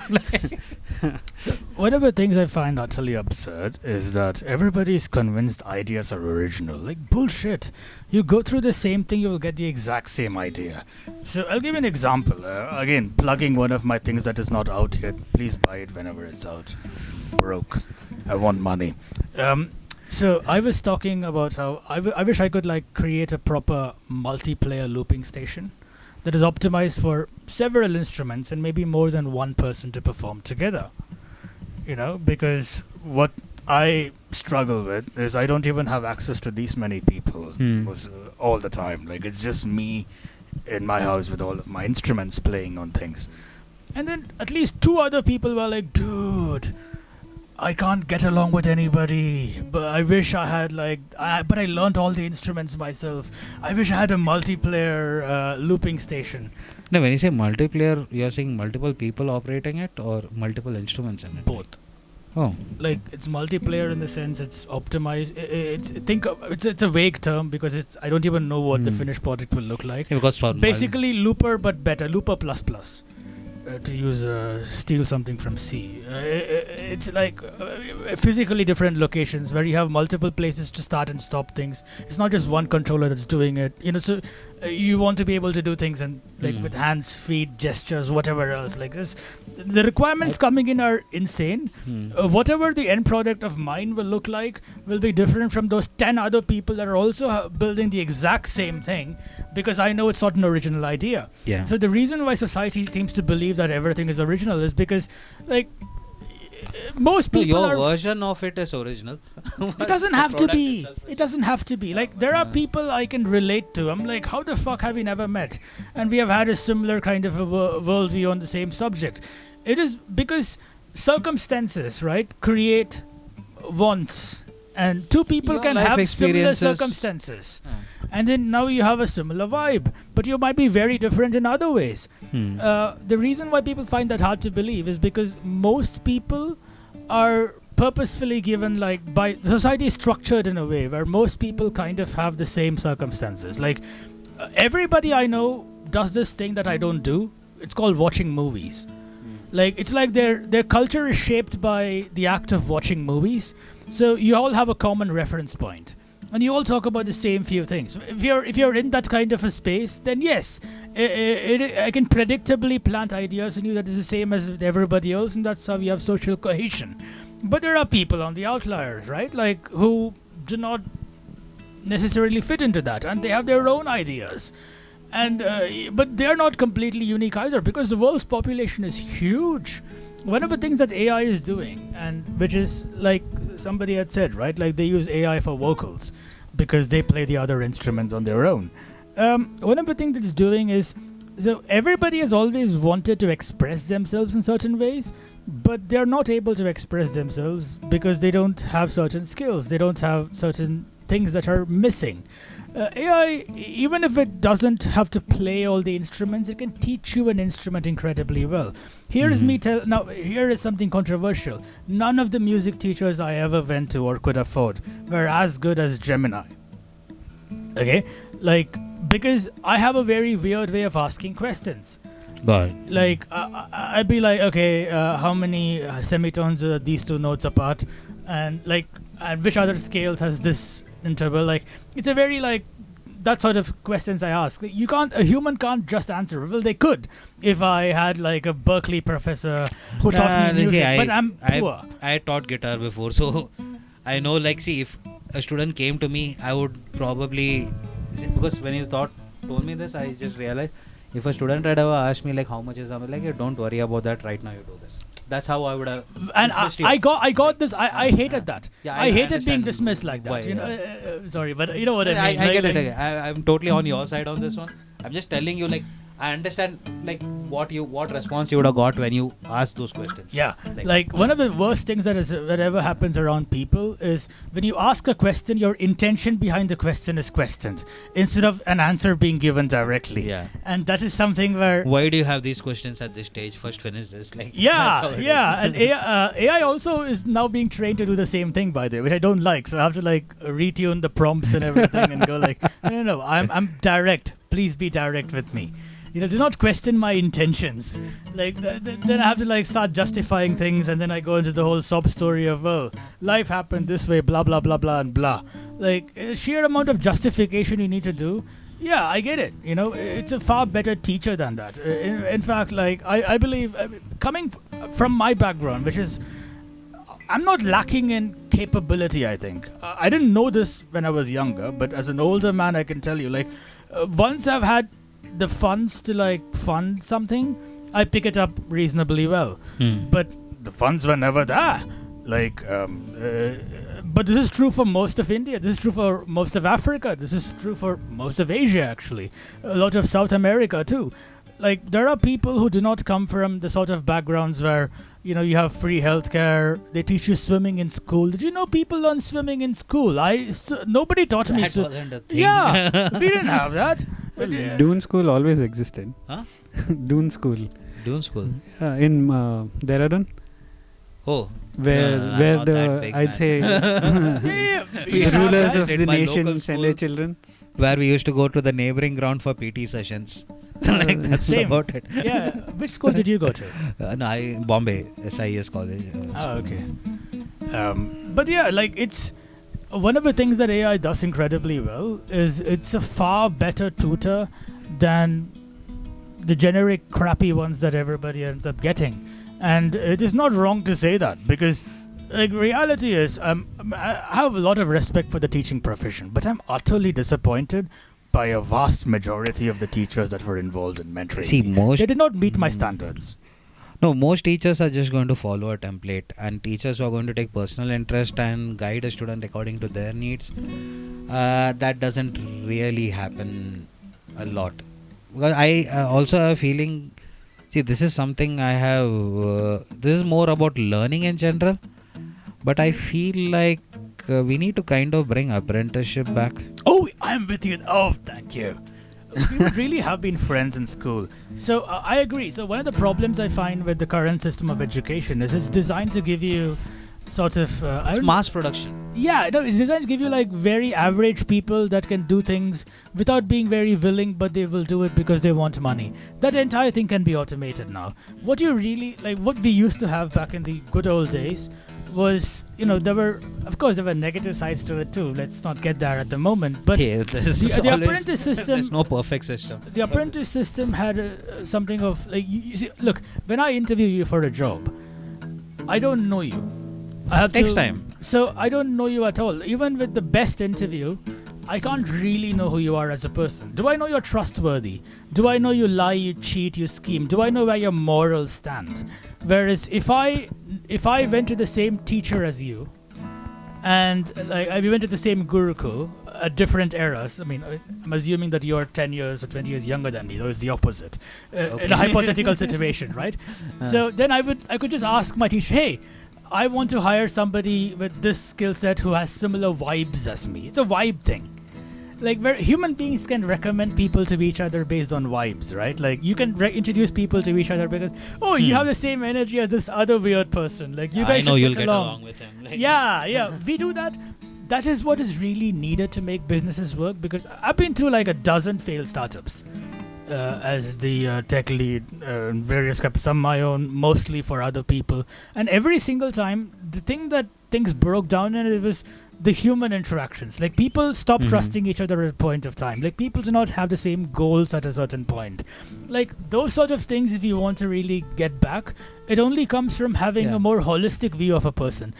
One of the things I find utterly absurd is that everybody is convinced ideas are original. Like, bullshit. You go through the same thing, you will get the exact same idea. So I'll give you an example. Again, plugging one of my things that is not out yet. Please buy it whenever it's out. broke. I want money. So I was talking about how I wish I could like create a proper multiplayer looping station that is optimized for several instruments and maybe more than one person to perform together. You know, because what I struggle with is I don't even have access to these many people all the time. Like, it's just me in my house with all of my instruments playing on things. And then at least two other people were like, dude, I can't get along with anybody, but I wish I had but I learned all the instruments myself. I wish I had a multiplayer looping station. Now, when you say multiplayer, you're saying multiple people operating it or multiple instruments in it? Both. Oh. Like, it's multiplayer in the sense it's optimized. It's a vague term because I don't even know what the finished product will look like. Yeah, because for Basically, Looper but better, Looper plus plus. To use steal something from C. It's like physically different locations where you have multiple places to start and stop things. It's not just one controller that's doing it. You know, so you want to be able to do things and like with hands, feet, gestures, whatever else like this. The requirements coming in are insane. Whatever the end product of mine will look like will be different from those 10 other people that are also building the exact same thing, because I know it's not an original idea. Yeah. So the reason why society seems to believe that everything is original is because, like, most people your version of it is original. It doesn't have to be. It doesn't have to be. Like, there are people I can relate to. I'm like, how the fuck have we never met? And we have had a similar kind of a worldview on the same subject. It is because circumstances, right, create wants. And two people Your can life have similar experiences- circumstances. And then now you have a similar vibe. But you might be very different in other ways. The reason why people find that hard to believe is because most people are purposefully given, like, by society is structured in a way where most people kind of have the same circumstances. Like, everybody I know does this thing that I don't do. It's called watching movies. Like, it's like their culture is shaped by the act of watching movies. So you all have a common reference point. And you all talk about the same few things. If you're in that kind of a space, then yes, I can predictably plant ideas in you that is the same as with everybody else, and that's how you have social cohesion. But there are people on the outliers, right? Like, who do not necessarily fit into that, and they have their own ideas. And but they're not completely unique either, because the world's population is huge. One of the things that AI is doing, and which is like somebody had said, right? Like, they use AI for vocals because they play the other instruments on their own. One of the things that it's doing is, so everybody has always wanted to express themselves in certain ways, but they're not able to express themselves because they don't have certain skills. They don't have certain things that are missing. AI, even if it doesn't have to play all the instruments, it can teach you an instrument incredibly well. Here is something controversial. None of the music teachers I ever went to or could afford were as good as Gemini. Okay? Like, because I have a very weird way of asking questions. Like, I'd be like, okay, how many semitones are these two notes apart? And, like, and which other scales has this interval? Like, it's a very, like, that sort of questions I ask. A human can't just answer. Well, they could if I had, like, a Berkeley professor who taught me music, but I'm poor. I taught guitar before, so I know, like, see, if a student came to me, I would probably, because when you told me this, I just realized, if a student had ever asked me, like, how much is, I'm like, hey, don't worry about that, right now you do this. That's how I would have. And I got this. I hated that. Yeah, I hated being understand dismissed like that. why, you know, sorry, but you know what I mean. I get it. I'm totally on your side on this one. I'm just telling you, like, I understand, like, what response you would have got when you asked those questions. Yeah, like one of the worst things that ever happens around people is when you ask a question, your intention behind the question is questioned instead of an answer being given directly. Yeah. And that is something where. Why do you have these questions at this stage? First finish this. Like. Yeah. And AI also is now being trained to do the same thing, by the way, which I don't like. So I have to, like, retune the prompts and everything and go like, no, I'm direct. Please be direct with me. You know, do not question my intentions. Like, then I have to, like, start justifying things, and then I go into the whole sob story of, well, life happened this way, blah, blah, blah, blah, and blah. Like, sheer amount of justification you need to do. Yeah, I get it. You know, it's a far better teacher than that. In fact, like, I believe, coming from my background, which is, I'm not lacking in capability, I think. I didn't know this when I was younger, but as an older man, I can tell you, like, once I've had the funds to, like, fund something, I pick it up reasonably well. But the funds were never there. Like, but this is true for most of India. This is true for most of Africa. This is true for most of Asia, actually. A lot of South America, too. Like, there are people who do not come from the sort of backgrounds where, you know, you have free healthcare. They teach you swimming in school. Did you know people learn swimming in school? Nobody taught me. That wasn't a thing. Yeah, we didn't have that. Well, Dune School always existed. Huh? Dune School. Dune School. In Dehradun. Oh. Where not that big, I'd man. say We the have rulers that of in the my nation local send their school. children. Where we used to go to the neighboring ground for PT sessions. Like, that's Same. about it. Yeah. Which school did you go to? No, Bombay, SIS college. Oh, okay. But yeah, like, it's one of the things that AI does incredibly well is it's a far better tutor than the generic crappy ones that everybody ends up getting. And it is not wrong to say that, because, like, reality is, I have a lot of respect for the teaching profession, but I'm utterly disappointed by a vast majority of the teachers that were involved in mentoring. See, me. They did not meet my standards. No, most teachers are just going to follow a template, and teachers who are going to take personal interest and guide a student according to their needs, that doesn't really happen a lot. Because I also have a feeling, see, this is something I have, this is more about learning in general, but I feel like we need to kind of bring apprenticeship back. Oh, I'm with you. Oh, thank you. We would really have been friends in school. So I agree. So one of the problems I find with the current system of education is it's designed to give you sort of... It's mass production. Yeah, no, it's designed to give you like very average people that can do things without being very willing, but they will do it because they want money. That entire thing can be automated now. What you really, like what we used to have back in the good old days was, you know, there were negative sides to it too. Let's not get there at the moment. But Yeah, the apprentice system... There's no perfect system. The apprentice system had something of, like, you see, look, when I interview you for a job, I don't know you. I have Next to, time. So I don't know you at all. Even with the best interview, I can't really know who you are as a person. Do I know you're trustworthy? Do I know you lie, you cheat, you scheme? Do I know where your morals stand? Whereas if I went to the same teacher as you, and like we went to the same Gurukul at different eras, I mean, I'm assuming that you're 10 years or 20 years younger than me, though it's the opposite. In a hypothetical situation, right? So then I could just ask my teacher, hey, I want to hire somebody with this skill set who has similar vibes as me. It's a vibe thing. Like, where human beings can recommend people to each other based on vibes, right? Like, you can introduce people to each other because, oh, you have the same energy as this other weird person. Like, you guys I know should you'll get get along. along with him. Like, Yeah, we do that. That is what is really needed to make businesses work, because I've been through like a dozen failed startups as the tech lead, various some my own, mostly for other people. And every single time, the thing that things broke down in it was the human interactions. Like, people stop trusting each other at a point of time. Like, people do not have the same goals at a certain point. Like, those sort of things, if you want to really get back, it only comes from having a more holistic view of a person.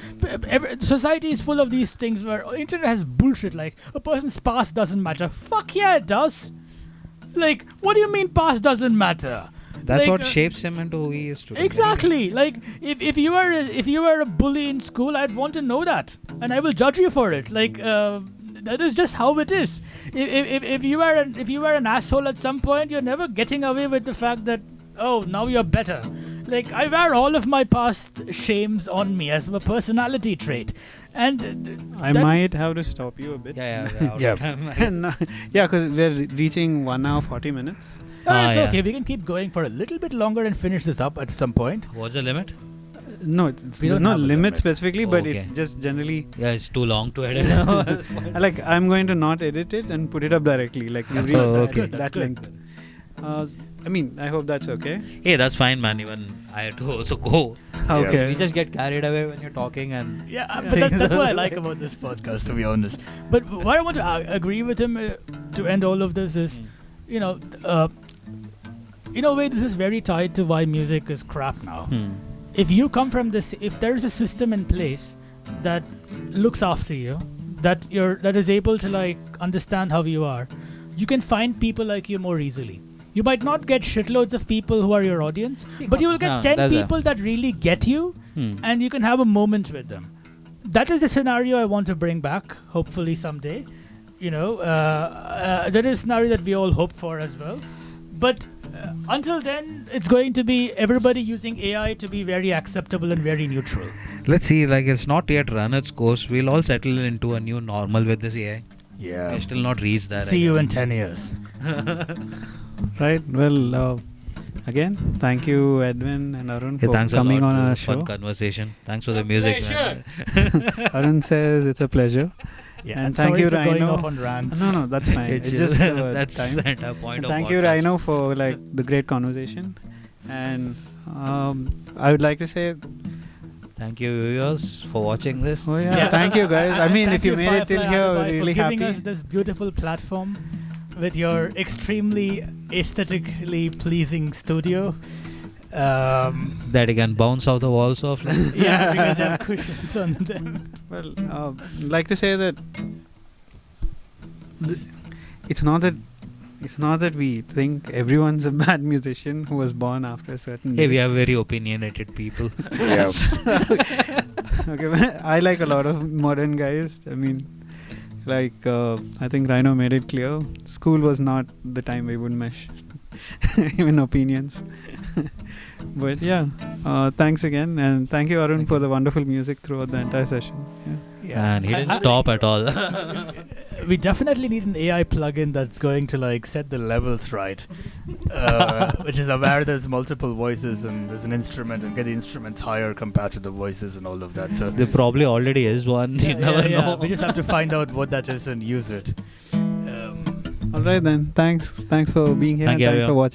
Society is full of these things where internet has bullshit like a person's past doesn't matter. Fuck yeah, it does. Like, what do you mean past doesn't matter? That's Like, what shapes him into who he is today. Exactly. Like, if you were a bully in school, I'd want to know that, and I will judge you for it. Like, that is just how it is. If you are an asshole at some point, you're never getting away with the fact that, oh, now you're better. Like, I wear all of my past shames on me as a personality trait, and I might have to stop you a bit. Yeah. Yeah, because we're reaching 1 hour 40 minutes. It's yeah. okay. We can keep going for a little bit longer and finish this up at some point. What's the limit? No, We there's don't no have a limit limit. specifically, but Okay. it's just generally Yeah, it's too long to edit. like I'm going to not edit it and put it up directly. Like you That's reach good, that, that's good, that that's good. length. I mean, I hope that's okay. Hey, that's fine, man. Even I had to also go. Okay. We just get carried away when you're talking, and Yeah, but that's what I like about this podcast, to be honest. But what I want to agree with him to end all of this is, you know, in a way, this is very tied to why music is crap now. if you come from this, if there is a system in place that looks after you, that is able to like understand how you are, you can find people like you more easily. You might not get shitloads of people who are your audience, but you will get 10 people that really get you, and you can have a moment with them. That is a scenario I want to bring back, hopefully someday. That is a scenario that we all hope for as well. But until then, it's going to be everybody using AI to be very acceptable and very neutral. Let's see, like it's not yet run its course. We'll all settle into a new normal with this AI. Yeah. We've still not reached that. See you in 10 years. Right. Well, again, thank you, Edwin and Arun, Hey, for thanks coming a lot on for our the show. fun conversation. Thanks for the music. Pleasure. Arun says it's a pleasure. Yeah, And thank sorry you, for going Rhino. off on rants. No, that's fine. It's just that's time. the point And of thank you, podcast. Rhino, for like the great conversation. And I would like to say, Thank you, viewers, for watching this. oh yeah, thank you guys. I mean, Thank if you made it till Firefly here, Alibi, we're really for giving happy. us this beautiful platform with your extremely aesthetically pleasing studio. That you can bounce off the walls of. Like, Yeah, because they have cushions on them. Well, I'd like to say that it's not that we think everyone's a bad musician who was born after a certain hey, we day. are very opinionated people. Yeah. Okay, but I like a lot of modern guys. I mean, like I think Rhino made it clear. School was not the time we would mesh even opinions. But yeah, thanks again, and thank you, Arun, for the wonderful music throughout the entire session. Yeah. And he didn't stop at all. We definitely need an AI plugin that's going to like set the levels right, which is aware there's multiple voices and there's an instrument and get the instruments higher compared to the voices and all of that. So There probably already is one. You never know. we just have to find out what that is and use it. All right then. Thanks for being here, Thank and you, thanks for everyone. watching.